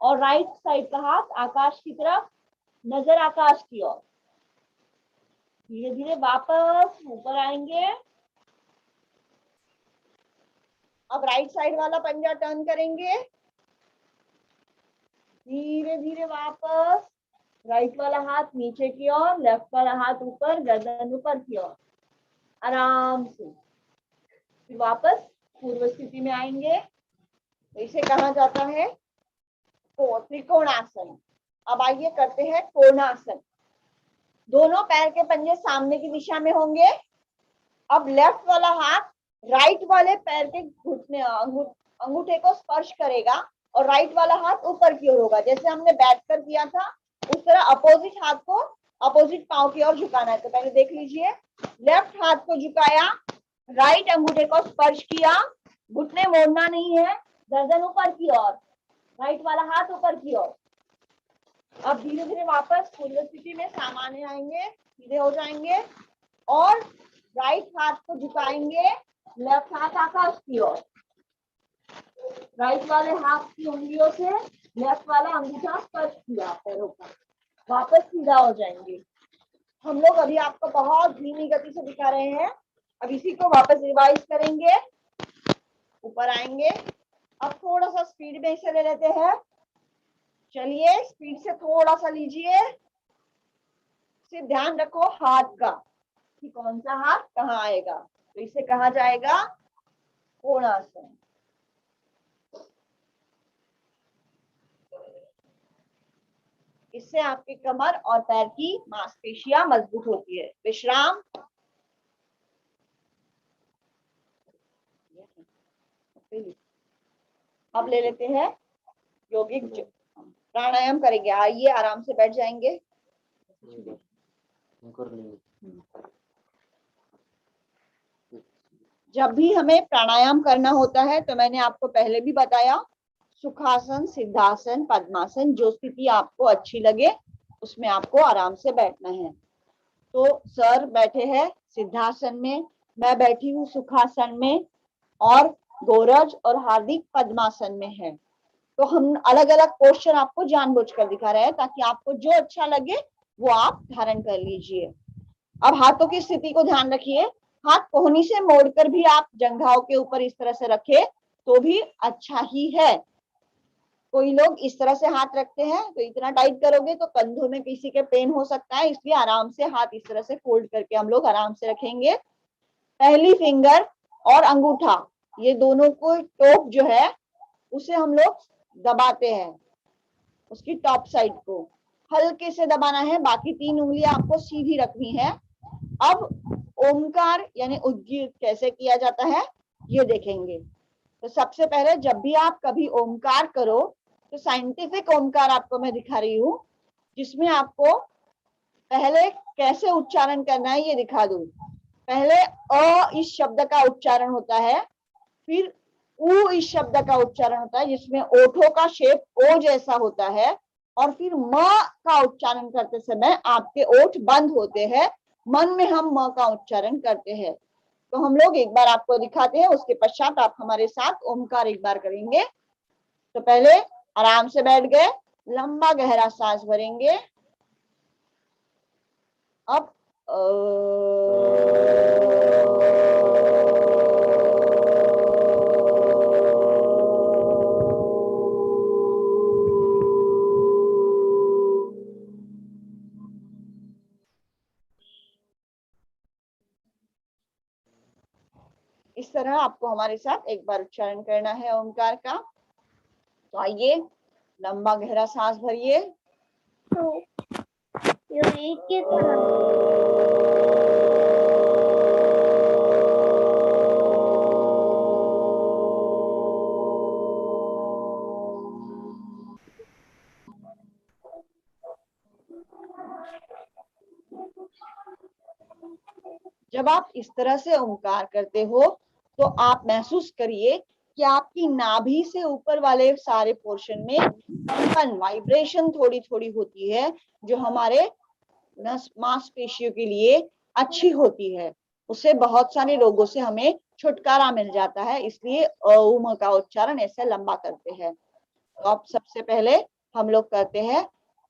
और राइट साइड का हाथ आकाश की तरफ, नजर आकाश की ओर। धीरे धीरे वापस ऊपर आएंगे। अब राइट साइड वाला पंजा टर्न करेंगे, धीरे धीरे वापस राइट वाला हाथ नीचे की ओर, लेफ्ट वाला हाथ ऊपर, गर्दन ऊपर की ओर, आराम से। फिर वापस पूर्व स्थिति में आएंगे। तो इसे कहा जाता है त्रिकोणासन। अब आइए करते हैं कोणासन। दोनों पैर के पंजे सामने की दिशा में होंगे। अब लेफ्ट वाला हाथ राइट वाले पैर के घुटने अंगूठे को स्पर्श करेगा और राइट वाला हाथ ऊपर की ओर होगा। जैसे हमने बैठकर किया था उस तरह अपोजिट हाथ को अपोजिट पांव की ओर झुकाना है। तो पहले देख लीजिए, लेफ्ट हाथ को झुकाया, राइट अंगूठे को स्पर्श किया, घुटने मोड़ना नहीं है, गर्दन ऊपर की ओर, राइट वाला हाथ ऊपर की ओर। अब धीरे धीरे वापस पूर्व स्थिति में सामान्य आएंगे, सीधे हो जाएंगे और राइट हाथ को झुकाएंगे, लेफ्ट हाथ आकाश की ओर। राइट वाले हाथ की उंगलियों से लेफ्ट वाला अंगूठा स्पर्श किया पैरों का, वापस सीधा हो जाएंगे। हम लोग अभी आपको बहुत धीमी गति से दिखा रहे हैं। अब इसी को वापस रिवाइज करेंगे। ऊपर आएंगे। अब थोड़ा सा स्पीड में इसे ले लेते हैं। चलिए स्पीड से थोड़ा सा लीजिए। सिर्फ ध्यान रखो हाथ का कि कौन सा हाथ कहाँ आएगा। तो इसे कहा जाएगा कोणासन। इससे आपके कमर और पैर की मांसपेशियां मजबूत होती है। विश्राम। अब ले लेते हैं यौगिक प्राणायाम करेंगे। आइए आराम से बैठ जाएंगे। जब भी हमें प्राणायाम करना होता है तो मैंने आपको पहले भी बताया, सुखासन, सिद्धासन, पद्मासन, जो स्थिति आपको अच्छी लगे उसमें आपको आराम से बैठना है। तो सर बैठे हैं सिद्धासन में, मैं बैठी हूँ सुखासन में और गौरज और हार्दिक पद्मासन में है। तो हम अलग अलग पोस्चर आपको जानबूझकर दिखा रहे हैं ताकि आपको जो अच्छा लगे वो आप धारण कर लीजिए। अब हाथों की स्थिति को ध्यान रखिए। हाथ कोहनी से मोड़कर भी आप जंघाओं के ऊपर इस तरह से रखे तो भी अच्छा ही है। कोई लोग इस तरह से हाथ रखते हैं तो इतना टाइट करोगे तो कंधों में किसी के पेन हो सकता है, इसलिए आराम से हाथ इस तरह से फोल्ड करके हम लोग आराम से रखेंगे। पहली फिंगर और अंगूठा, ये दोनों को टॉप जो है उसे हम लोग दबाते हैं, उसकी टॉप साइड को हल्के से दबाना है। बाकी तीन उंगलियां आपको सीधी रखनी है। अब ओमकार यानी उद्गीत कैसे किया जाता है ये देखेंगे। तो सबसे पहले जब भी आप कभी ओमकार करो तो साइंटिफिक ओमकार आपको मैं दिखा रही हूँ, जिसमें आपको पहले कैसे उच्चारण करना है ये दिखा दूं। पहले अ इस शब्द का उच्चारण होता है, फिर उ इस शब्द का उच्चारण होता है जिसमें ओठों का शेप ओ जैसा होता है, और फिर म का उच्चारण करते समय आपके ओठ बंद होते हैं, मन में हम म का उच्चारण करते हैं। तो हम लोग एक बार आपको दिखाते हैं, उसके पश्चात आप हमारे साथ ओमकार एक बार करेंगे। तो पहले आराम से बैठ गए, लंबा गहरा सांस भरेंगे। अब इस तरह आपको हमारे साथ एक बार उच्चारण करना है ओमकार का। तो आइए लंबा गहरा सांस भरिए ये एक के तरह जब आप इस तरह से ओंकार करते हो तो आप महसूस करिए कि आपकी नाभि से ऊपर वाले सारे पोर्शन में कंपन वाइब्रेशन थोड़ी थोड़ी होती है, जो हमारे मांसपेशियों के लिए अच्छी होती है। उससे बहुत सारे रोगों से हमें छुटकारा मिल जाता है, इसलिए ओम का उच्चारण ऐसे लंबा करते हैं। तो अब सबसे पहले हम लोग करते हैं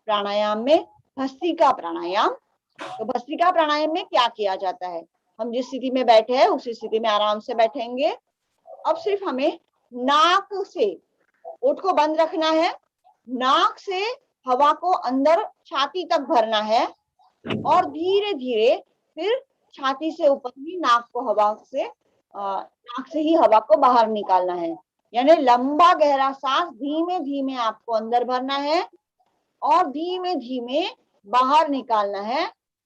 प्राणायाम में भस्त्रिका प्राणायाम। तो भस्त्रिका प्राणायाम में क्या किया जाता है, हम जिस स्थिति में बैठे हैं उसी स्थिति में आराम से बैठेंगे। अब सिर्फ हमें नाक से ओठ को बंद रखना है, नाक से हवा को अंदर छाती तक भरना है और धीरे धीरे फिर छाती से ऊपर ही नाक से ही हवा को बाहर निकालना है। यानी लंबा गहरा सांस धीमे धीमे आपको अंदर भरना है और धीमे धीमे बाहर निकालना है।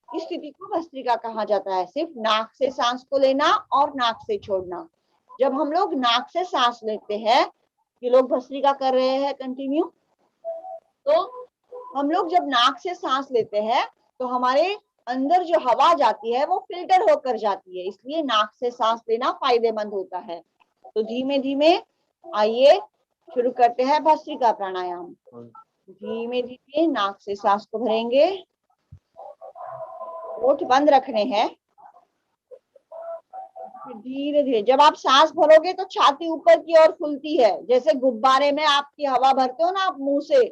इस स्थिति को भस्त्रिका कहा जाता है। सिर्फ नाक से सांस को लेना और नाक से छोड़ना। जब हम लोग नाक से सांस लेते हैं, ये लोग भस्त्रिका कर रहे हैं कंटिन्यू, तो हम लोग जब नाक से सांस लेते हैं तो हमारे अंदर जो हवा जाती है वो फिल्टर होकर जाती है, इसलिए नाक से सांस लेना फायदेमंद होता है। तो धीमे धीमे आइए शुरू करते हैं भस्त्रिका प्राणायाम। धीमे धीमे नाक से सांस को भरेंगे, ओठ बंद रखने हैं, फिर धीरे धीरे जब आप सांस भरोगे तो छाती ऊपर की ओर खुलती है। जैसे गुब्बारे में आपकी हवा भरते हो ना आप मुंह से,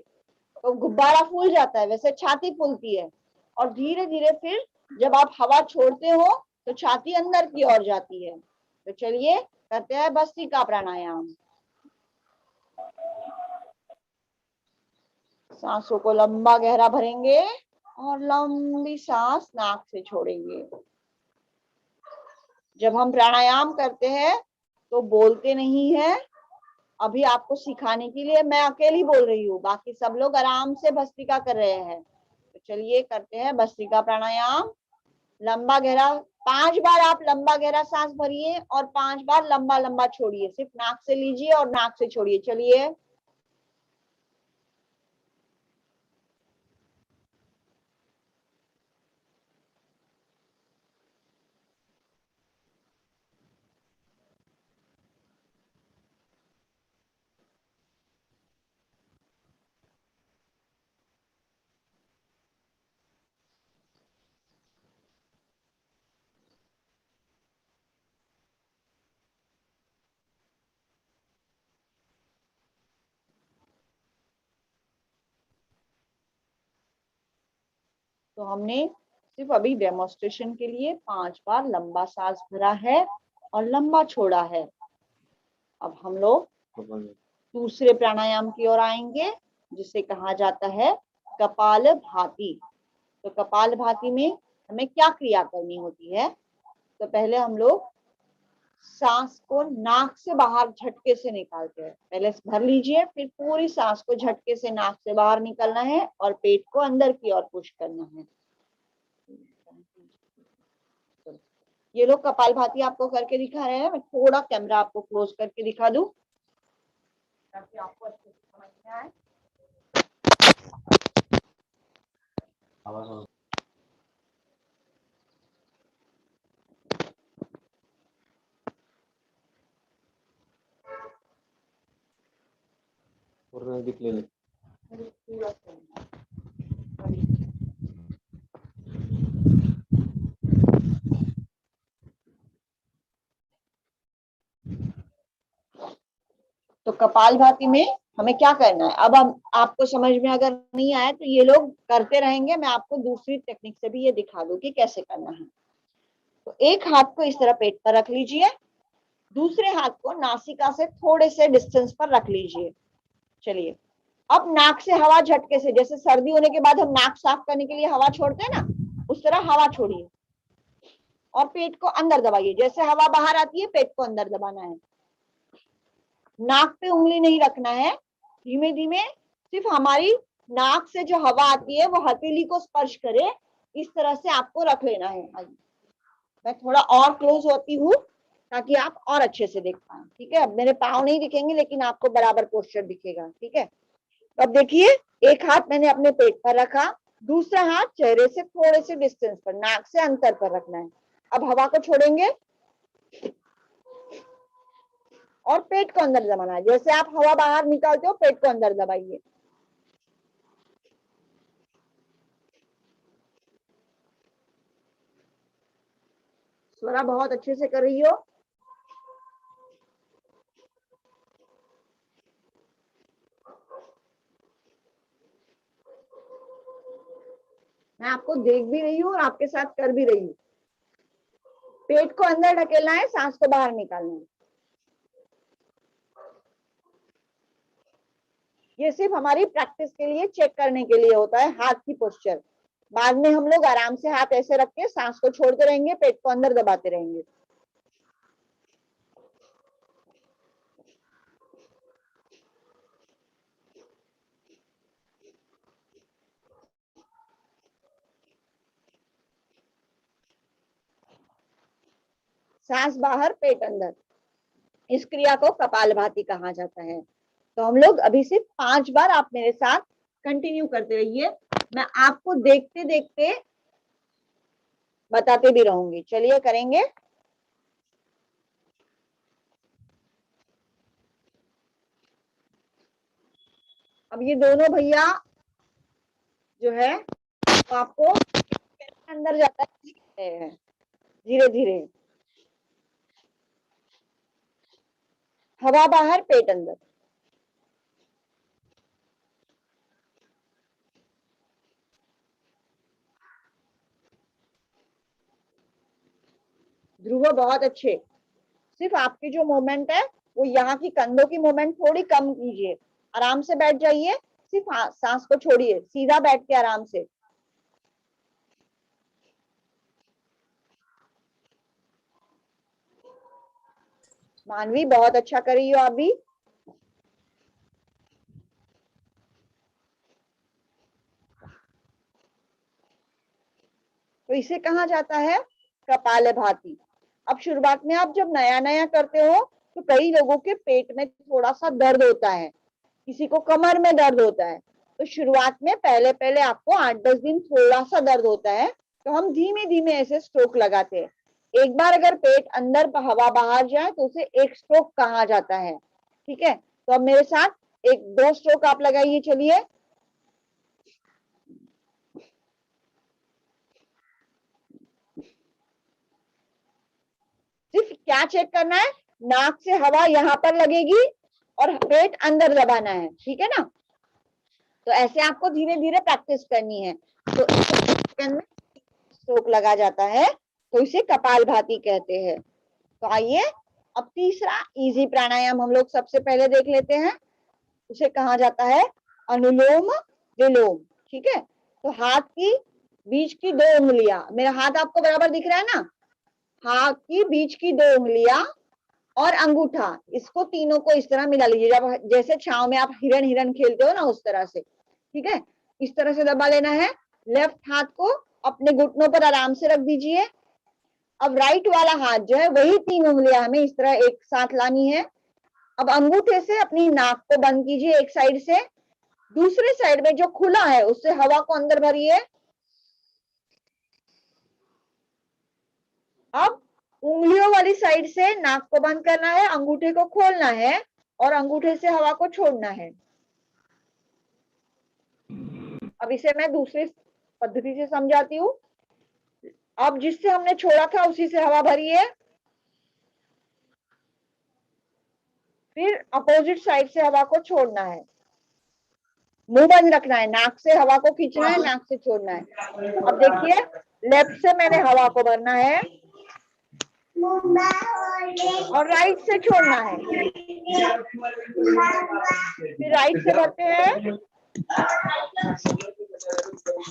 तो गुब्बारा फूल जाता है, वैसे छाती फूलती है। और धीरे धीरे फिर जब आप हवा छोड़ते हो तो छाती अंदर की ओर जाती है। तो चलिए करते हैं भस्त्रिका प्राणायाम। सांसों को लंबा गहरा भरेंगे और लंबी सांस नाक से छोड़ेंगे। जब हम प्राणायाम करते हैं तो बोलते नहीं है। अभी आपको सिखाने के लिए मैं अकेली बोल रही हूँ, बाकी सब लोग आराम से भस्त्रिका कर रहे हैं। तो चलिए करते हैं भस्त्रिका प्राणायाम। लंबा गहरा 5 बार आप लंबा गहरा सांस भरिए और 5 बार लंबा लंबा छोड़िए। सिर्फ नाक से लीजिए और नाक से छोड़िए। चलिए तो हमने सिर्फ अभी डेमोन्स्ट्रेशन के लिए 5 बार लंबा सांस भरा है और लंबा छोड़ा है। अब हम लोग दूसरे प्राणायाम की ओर आएंगे, जिसे कहा जाता है कपालभाति। तो कपालभाति में हमें क्या क्रिया करनी होती है, तो पहले हम लोग सांस को नाक से बाहर झटके से निकालते हैं। पहले भर लीजिए, फिर पूरी सांस को झटके से नाक से बाहर निकालना है और पेट को अंदर की ओर पुश करना है। ये लोग कपालभाति आपको करके दिखा रहे हैं। मैं थोड़ा कैमरा आपको क्लोज करके दिखा दूं ताकि आपको अच्छे से समझ में आए। और दिख ले तो कपालभाति में हमें क्या करना है, अब हम आपको समझ में अगर नहीं आया तो ये लोग करते रहेंगे। मैं आपको दूसरी टेक्निक से भी ये दिखा दूं कि कैसे करना है। तो एक हाथ को इस तरह पेट पर रख लीजिए, दूसरे हाथ को नासिका से थोड़े से डिस्टेंस पर रख लीजिए। चलिए अब नाक से हवा झटके से, जैसे सर्दी होने के बाद हम नाक साफ करने के लिए हवा छोड़ते हैं ना, उस तरह हवा छोड़िए और पेट को अंदर दबाइए। जैसे हवा बाहर आती है पेट को अंदर दबाना है। नाक पे उंगली नहीं रखना है। धीमे धीमे सिर्फ हमारी नाक से जो हवा आती है वो हथेली को स्पर्श करे, इस तरह से आपको रख लेना है। आइए मैं थोड़ा और क्लोज होती हूँ ताकि आप और अच्छे से देख पाए। ठीक है, अब मेरे पाँव नहीं दिखेंगे लेकिन आपको बराबर पोस्चर दिखेगा। ठीक है, तो अब देखिए, एक हाथ मैंने अपने पेट पर रखा, दूसरा हाथ चेहरे से थोड़े से डिस्टेंस पर, नाक से अंतर पर रखना है। अब हवा को छोड़ेंगे और पेट को अंदर दबाना है। जैसे आप हवा बाहर निकालते हो, पेट को अंदर दबाइए। स्वरा बहुत अच्छे से कर रही हो। मैं आपको देख भी रही हूँ और आपके साथ कर भी रही हूँ। पेट को अंदर ढकेलना है, सांस को बाहर निकालना है। ये सिर्फ हमारी प्रैक्टिस के लिए, चेक करने के लिए होता है हाथ की पोस्चर। बाद में हम लोग आराम से हाथ ऐसे रख के सांस को छोड़ते रहेंगे, पेट को अंदर दबाते रहेंगे। सांस बाहर, पेट अंदर, इस क्रिया को कपालभाति कहा जाता है। तो हम लोग अभी से 5 बार, आप मेरे साथ कंटिन्यू करते रहिए। मैं आपको देखते देखते बताते भी रहूंगी। चलिए करेंगे। अब ये दोनों भैया जो है तो आपको अंदर जाता है धीरे धीरे, हवा बाहर, पेट अंदर। ध्रुव बहुत अच्छे। सिर्फ आपकी जो मूवमेंट है वो यहाँ की कंधों की मूवमेंट थोड़ी कम कीजिए। आराम से बैठ जाइए, सिर्फ सांस को छोड़िए, सीधा बैठ के आराम से। मानवी बहुत अच्छा कर रही हो आप भी। तो इसे कहा जाता है कपालभाति। अब शुरुआत में आप जब नया नया करते हो तो कई लोगों के पेट में थोड़ा सा दर्द होता है, किसी को कमर में दर्द होता है। तो शुरुआत में पहले पहले आपको 8-10 दिन थोड़ा सा दर्द होता है, तो हम धीमे धीमे ऐसे स्ट्रोक लगाते हैं। एक बार अगर पेट अंदर हवा बाहर जाए तो उसे एक स्ट्रोक कहा जाता है। ठीक है, तो अब मेरे साथ 1-2 स्ट्रोक आप लगाइए। चलिए, सिर्फ क्या चेक करना है, नाक से हवा यहाँ पर लगेगी और पेट अंदर दबाना है। ठीक है ना, तो ऐसे आपको धीरे धीरे प्रैक्टिस करनी है। तो स्ट्रोक लगा जाता है, तो इसे कपालभाति कहते हैं। तो आइए अब तीसरा इजी प्राणायाम हम लोग सबसे पहले देख लेते हैं। उसे कहा जाता है अनुलोम विलोम। ठीक है, तो हाथ की बीच की 2 उंगलियां, मेरा हाथ आपको बराबर दिख रहा है ना, हाथ की बीच की 2 उंगलियां और अंगूठा, इसको तीनों को इस तरह मिला लीजिए, जब जैसे छाव में आप हिरन हिरन खेलते हो ना, उस तरह से। ठीक है, इस तरह से दबा लेना है। लेफ्ट हाथ को अपने घुटनों पर आराम से रख दीजिए। अब राइट वाला हाथ जो है, वही 3 उंगलियां हमें इस तरह एक साथ लानी है। अब अंगूठे से अपनी नाक को बंद कीजिए एक साइड से, दूसरे साइड में जो खुला है उससे हवा को अंदर भरिए। अब उंगलियों वाली साइड से नाक को बंद करना है, अंगूठे को खोलना है और अंगूठे से हवा को छोड़ना है। अब इसे मैं दूसरी पद्धति से समझाती हूँ। अब जिससे हमने छोड़ा था उसी से हवा भरिए, फिर अपोजिट साइड से हवा को छोड़ना है। मुंह बंद रखना है, नाक से हवा को खींचना है, नाक से छोड़ना है। अब देखिए, लेफ्ट से मैंने हवा को भरना है और राइट से छोड़ना है। फिर राइट से भरते हैं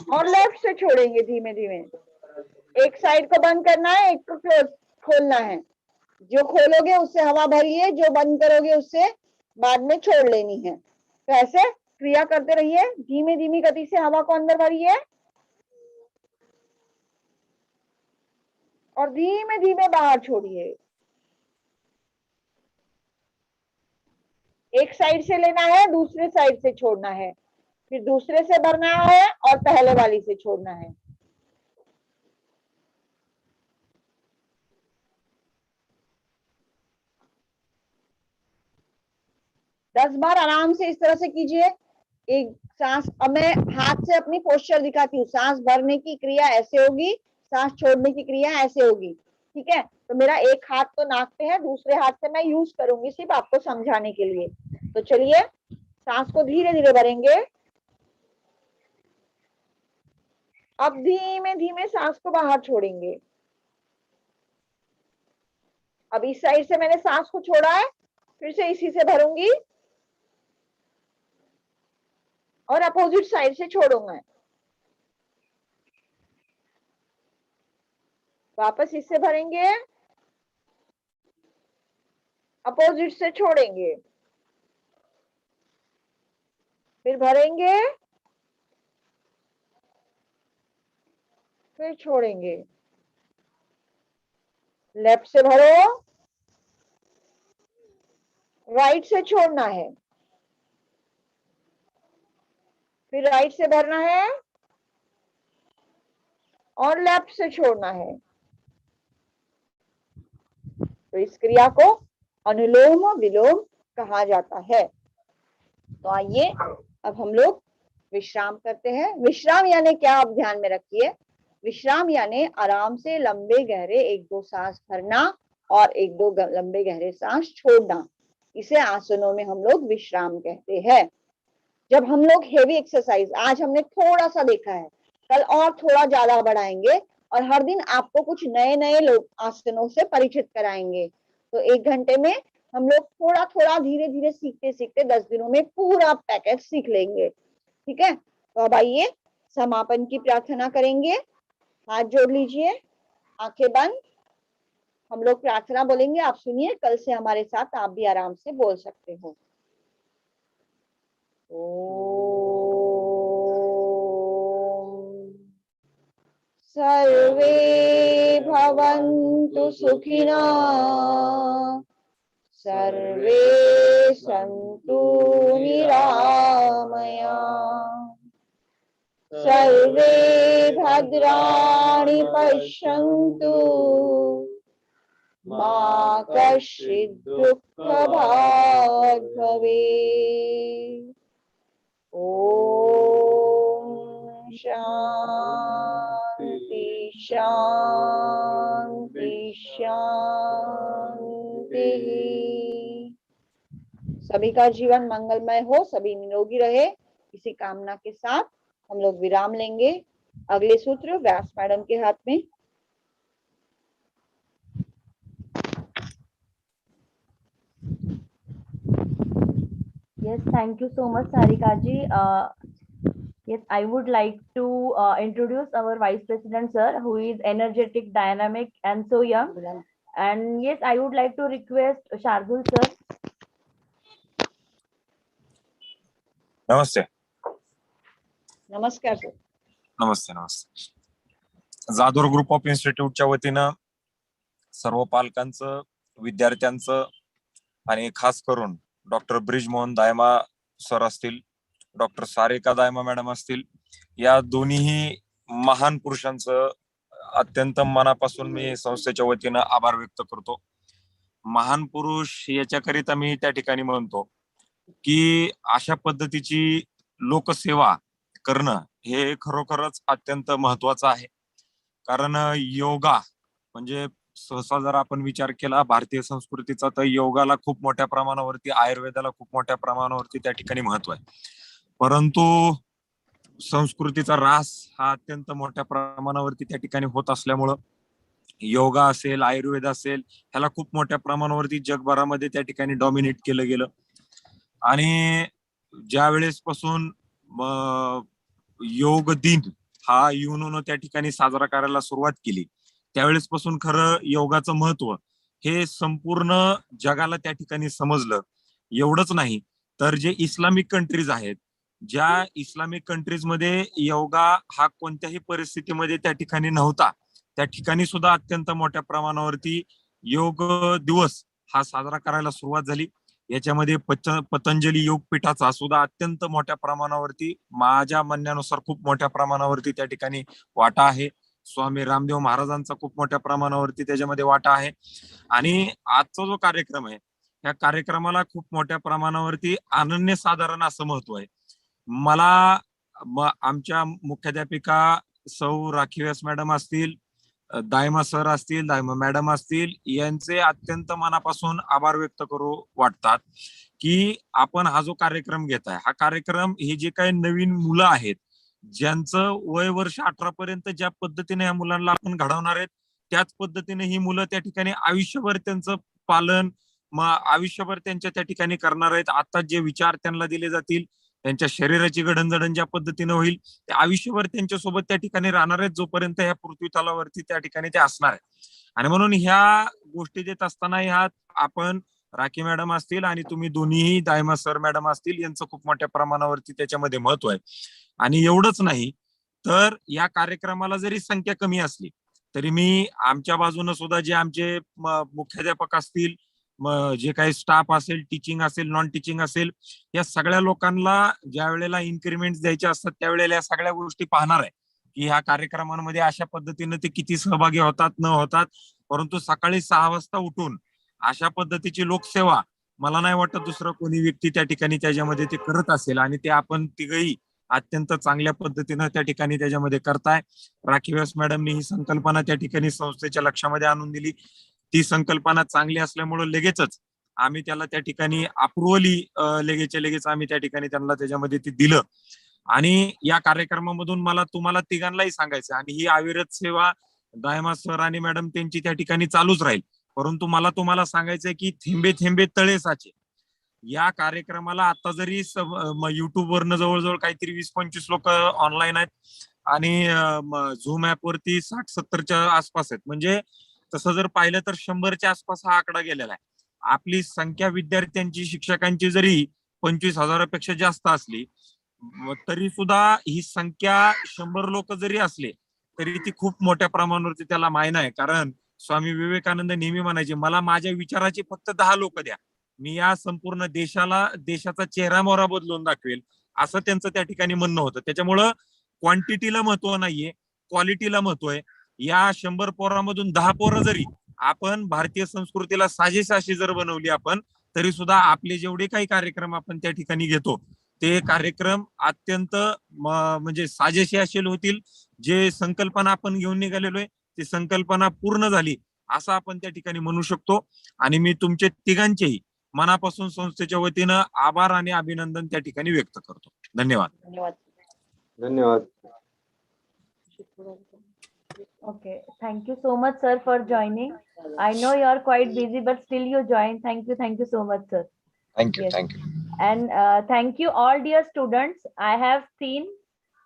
और लेफ्ट से छोड़ेंगे धीमे धीमे। एक साइड को बंद करना है, एक को खोलना है। जो खोलोगे उससे हवा भरिए, जो बंद करोगे उससे बाद में छोड़ लेनी है। तो ऐसे क्रिया करते रहिए, धीमे धीमी गति से हवा को अंदर भरिए और धीमे धीमे बाहर छोड़िए। एक साइड से लेना है, दूसरे साइड से छोड़ना है, फिर दूसरे से भरना है और पहले वाली से छोड़ना है। दस बार आराम से इस तरह से कीजिए। एक सांस, अब मैं हाथ से अपनी पोस्चर दिखाती हूँ। सांस भरने की क्रिया ऐसे होगी, सांस छोड़ने की क्रिया ऐसे होगी, ठीक है। तो मेरा एक हाथ तो नाक पे है, दूसरे हाथ से मैं यूज करूंगी सिर्फ आपको समझाने के लिए। तो चलिए, सांस को धीरे धीरे भरेंगे। अब धीमे धीमे सांस को बाहर छोड़ेंगे। अब इस साइड से मैंने सांस को छोड़ा है, फिर से इसी से भरूंगी और अपोजिट साइड से छोड़ूंगा। वापस इससे भरेंगे, अपोजिट से छोड़ेंगे, फिर भरेंगे, फिर छोड़ेंगे। लेफ्ट से भरो, राइट से छोड़ना है, फिर राइट से भरना है और लेफ्ट से छोड़ना है। तो इस क्रिया को अनुलोम विलोम कहा जाता है। तो आइए अब हम लोग विश्राम करते हैं। विश्राम यानी क्या, आप ध्यान में रखिए। विश्राम यानी आराम से लंबे गहरे एक दो सांस भरना और एक दो लंबे गहरे सांस छोड़ना। इसे आसनों में हम लोग विश्राम कहते हैं। जब हम लोग हेवी एक्सरसाइज, आज हमने थोड़ा सा देखा है, कल और थोड़ा ज्यादा बढ़ाएंगे और हर दिन आपको कुछ नए नए लोग आसनों से परिचित कराएंगे। तो 1 घंटे में हम लोग थोड़ा थोड़ा धीरे धीरे सीखते सीखते 10 दिनों में पूरा पैकेज सीख लेंगे, ठीक है। तो अब आइए समापन की प्रार्थना करेंगे। हाथ जोड़ लीजिए, आंखें बंद। हम लोग प्रार्थना बोलेंगे, आप सुनिए, कल से हमारे साथ आप भी आराम से बोल सकते हो। सर्वे भवन्तु सुखिनः, सर्वे सन्तु निरामयाः, सर्वे भद्राणि पश्यन्तु, मा कश्चित् दुःखभाग् भवेत्। ओम शांति शांति शांति। सभी का जीवन मंगलमय हो, सभी निरोगी रहे, इसी कामना के साथ हम लोग विराम लेंगे। अगले सूत्र व्यास मैडम के हाथ में। Yes, thank you so much, Sarika ji. Yes, I would like to introduce our Vice President, sir, who is energetic, dynamic, and so young. And yes, I would like to request Shardul, sir. नमस्ते. नमस्कार sir. नमस्ते नमस्ते. Jadhavar group of इन्स्टिट्यूटच्या वतीनं सर्व पालकांचं, विद्यार्थ्यांचं आणि खास करून डॉक्टर ब्रिजमोहन दायमा सर असतील, डॉक्टर सारिका दायमा मॅडम असतील, या दोन्ही महान पुरुषांचं अत्यंत मनापासून मी संस्थेच्या वतीनं आभार व्यक्त करतो. महान पुरुष याच्याकरिता मी त्या ठिकाणी म्हणतो की अशा पद्धतीची लोकसेवा करणं हे खरोखरच अत्यंत महत्वाचं आहे. कारण योगा म्हणजे सहसा जर आपण विचार केला भारतीय संस्कृतीचा, तर योगाला खूप मोठ्या प्रमाणावरती, आयुर्वेदाला खूप मोठ्या प्रमाणावरती त्या ठिकाणी महत्व आहे. परंतु संस्कृतीचा ऱ्हास हा अत्यंत मोठ्या प्रमाणावरती त्या ठिकाणी होत असल्यामुळं योगा असेल, आयुर्वेद असेल, ह्याला खूप मोठ्या प्रमाणावरती जगभरामध्ये त्या ठिकाणी डॉमिनेट केलं गेलं. आणि ज्या वेळेस पासून योग दिन हा युनोनं त्या ठिकाणी साजरा करायला सुरुवात केली, त्यावेळेस पासून खरं योगाचं महत्व हे संपूर्ण जगाला त्या ठिकाणी समजलं. एवढंच नाही तर जे इस्लामिक कंट्रीज आहेत ज्या इस्लामिक कंट्रीज मध्ये योगा हा कोणत्याही परिस्थितीमध्ये त्या ठिकाणी नव्हता, त्या ठिकाणी सुद्धा अत्यंत मोठ्या प्रमाणावरती योग दिवस हा साजरा करायला सुरुवात झाली. याच्यामध्ये पतंजली योगपीठाचा सुद्धा अत्यंत मोठ्या प्रमाणावरती, माझ्या म्हणण्यानुसार खूप मोठ्या प्रमाणावरती त्या ठिकाणी वाटा आहे. स्वामी रामदेव महाराजांचा खूप मोठ्या प्रमाणावरती त्याच्यामध्ये वाटा आहे. आणि आजचा जो कार्यक्रम आहे, या कार्यक्रमाला खूप मोठ्या प्रमाणावरती अनन्यसाधारण असं महत्व आहे. मला आमच्या मुख्याध्यापिका सौ राखी व्यास मॅडम असतील, दायमा सर असतील, दायमा मॅडम असतील, यांचे अत्यंत मनापासून आभार व्यक्त करू वाटतात की आपण हा जो कार्यक्रम घेताय, हा कार्यक्रम हे जे काही नवीन मुलं आहेत, ज्यांचं वय वर्ष 18 पर्यंत ज्या पद्धतीने या मुलांना आपण घडवणार आहेत, त्याच पद्धतीने ही मुलं त्या ठिकाणी आयुष्यभर त्यांचं पालन, आयुष्यभर त्यांच्या त्या ठिकाणी करणार आहेत. आता जे विचार त्यांना दिले जातील, त्यांच्या शरीराची घडणजडण ज्या पद्धतीने होईल, ते आयुष्यभर त्यांच्यासोबत त्या ठिकाणी राहणार आहेत, जोपर्यंत ह्या पृथ्वी तलावरती त्या ठिकाणी ते असणार आहे. आणि म्हणून ह्या गोष्टी देत असताना ह्या आपण राखी मॅडम असतील आणि तुम्ही दोन्हीही दायमा सर मॅडम असतील, यांचं खूप मोठ्या प्रमाणावरती त्याच्यामध्ये महत्व आहे. आणि एवढंच नाही तर या कार्यक्रमाला जरी संख्या कमी असली तरी मी आमच्या बाजूने सुद्धा जे आमचे मुख्याध्यापक असतील, जे काही स्टाफ असेल, टीचिंग असेल, नॉन टीचिंग असेल, या सगळ्या लोकांना ज्या वेळेला इन्क्रीमेंट द्यायचे असतात त्यावेळेला या सगळ्या गोष्टी पाहणार आहे की ह्या कार्यक्रमांमध्ये अशा पद्धतीने ते किती सहभागी होतात न होतात. परंतु सकाळी 6 वाजता उठून अशा पद्धतीची लोकसेवा मला नाही वाटत दुसरं कोणी व्यक्ती त्या ठिकाणी त्याच्यामध्ये ते करत असेल. आणि ते आपण तिघही अत्यंत चांगल्या पद्धतीनं त्या ठिकाणी त्याच्यामध्ये करताय. राखी व्यास मॅडमनी ही संकल्पना त्या ठिकाणी संस्थेच्या लक्षामध्ये आणून दिली. ती संकल्पना चांगली असल्यामुळे लगेचच आम्ही त्याला त्या ठिकाणी अप्रुव्हली लगेचच्या लगेच आम्ही त्या ठिकाणी त्यांना त्याच्यामध्ये ते दिलं. आणि या कार्यक्रमामधून मला तुम्हाला तिघांनाही सांगायचं, आणि ही अविरत सेवा दायमा सर आणि मॅडम त्यांची त्या ठिकाणी चालूच राहील. परंतु मला तुम्हाला सांगायचंय की थेंबे थेंबे तळे साचे या कार्यक्रमाला आता जरी युट्यूब वरनं जवळजवळ काहीतरी 20-25 लोक ऑनलाईन आहेत आणि झूम ऍप वरती 60-70च्या आसपास आहेत. म्हणजे तसं जर पाहिलं तर 100च्या आसपास हा आकडा गेलेला आहे. आपली संख्या विद्यार्थ्यांची, शिक्षकांची जरी 25,000पेक्षा जास्त असली तरी सुद्धा ही संख्या 100 लोक जरी असले तरी ती खूप मोठ्या प्रमाणावरती त्याला मायना आहे. कारण स्वामी विवेकानंद नेहमी म्हणायचे, मला माझ्या विचाराची फक्त 10 लोक द्या, मी या संपूर्ण देशाचा चेहरा मोहरा बदलून दाखवेल, असं त्यांचं त्या ठिकाणी म्हणणं होतं. त्याच्यामुळं क्वांटिटीला महत्व नाहीये, क्वालिटीला महत्व आहे. या 100 पोरांमधून 10 पोरं जरी आपण भारतीय संस्कृतीला साजेशी जर बनवली आपण, तरी सुद्धा आपले जेवढे काही कार्यक्रम आपण त्या ठिकाणी घेतो ते कार्यक्रम अत्यंत म्हणजे साजेशी असे होतील. जे संकल्पना आपण घेऊन निघालेलो आहे ती संकल्पना पूर्ण झाली असं आपण त्या ठिकाणी म्हणू शकतो. आणि मी तुमचे तिघांचेही मनापासून संस्थेच्या वतीनं आभार आणि अभिनंदन त्या ठिकाणी व्यक्त करतो. धन्यवाद. धन्यवाद. धन्यवाद. Okay, thank you so much, sir, for joining. I know you are quite busy, but still you joined. Thank you so much, sir. Thank you. Yes. Thank you. And thank you all dear students. I have seen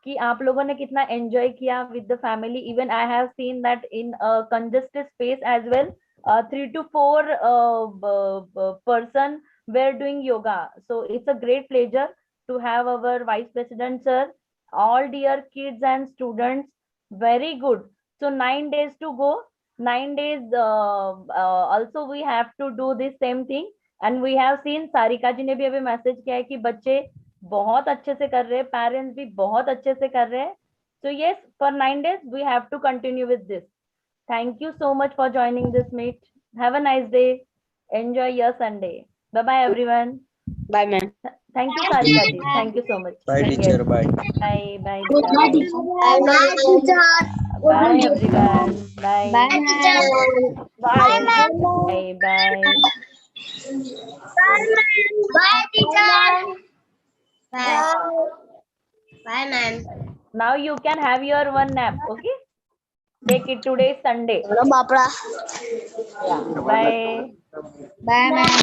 कि आप लोगों ने कितना enjoy किया with the family. Even I have seen that in a congested space as well, 3 to 4 person were doing yoga. So it's a great pleasure to have our Vice President sir, all dear kids and students. Very good. So 9 days to go. 9 days also we have to do this same thing. And we have seen Sarika जी ने भी अभी message किया है कि बच्चे बहुत अच्छे से कर रहे हैं, पेरेंट्स भी बहुत अच्छे से कर रहे हैं. So yes, for 9 days we have to continue with this. Thank you so much for joining this meet. Have a nice day. Enjoy your Sunday. Bye bye everyone. Bye, ma'am. Thank you Sarika ji. Thank you so much. Bye Yes. Teacher. Bye. Bye bye. Bye, Bye teacher. bye everyone. Bye. Bye, ma'am. Bye, ma'am. Bye bye. Bye, teacher. Bye. Bye, ma'am. Now you can have your one nap. Okay. Take it, today is Sunday. Bapra. Bye. Bye, ma'am.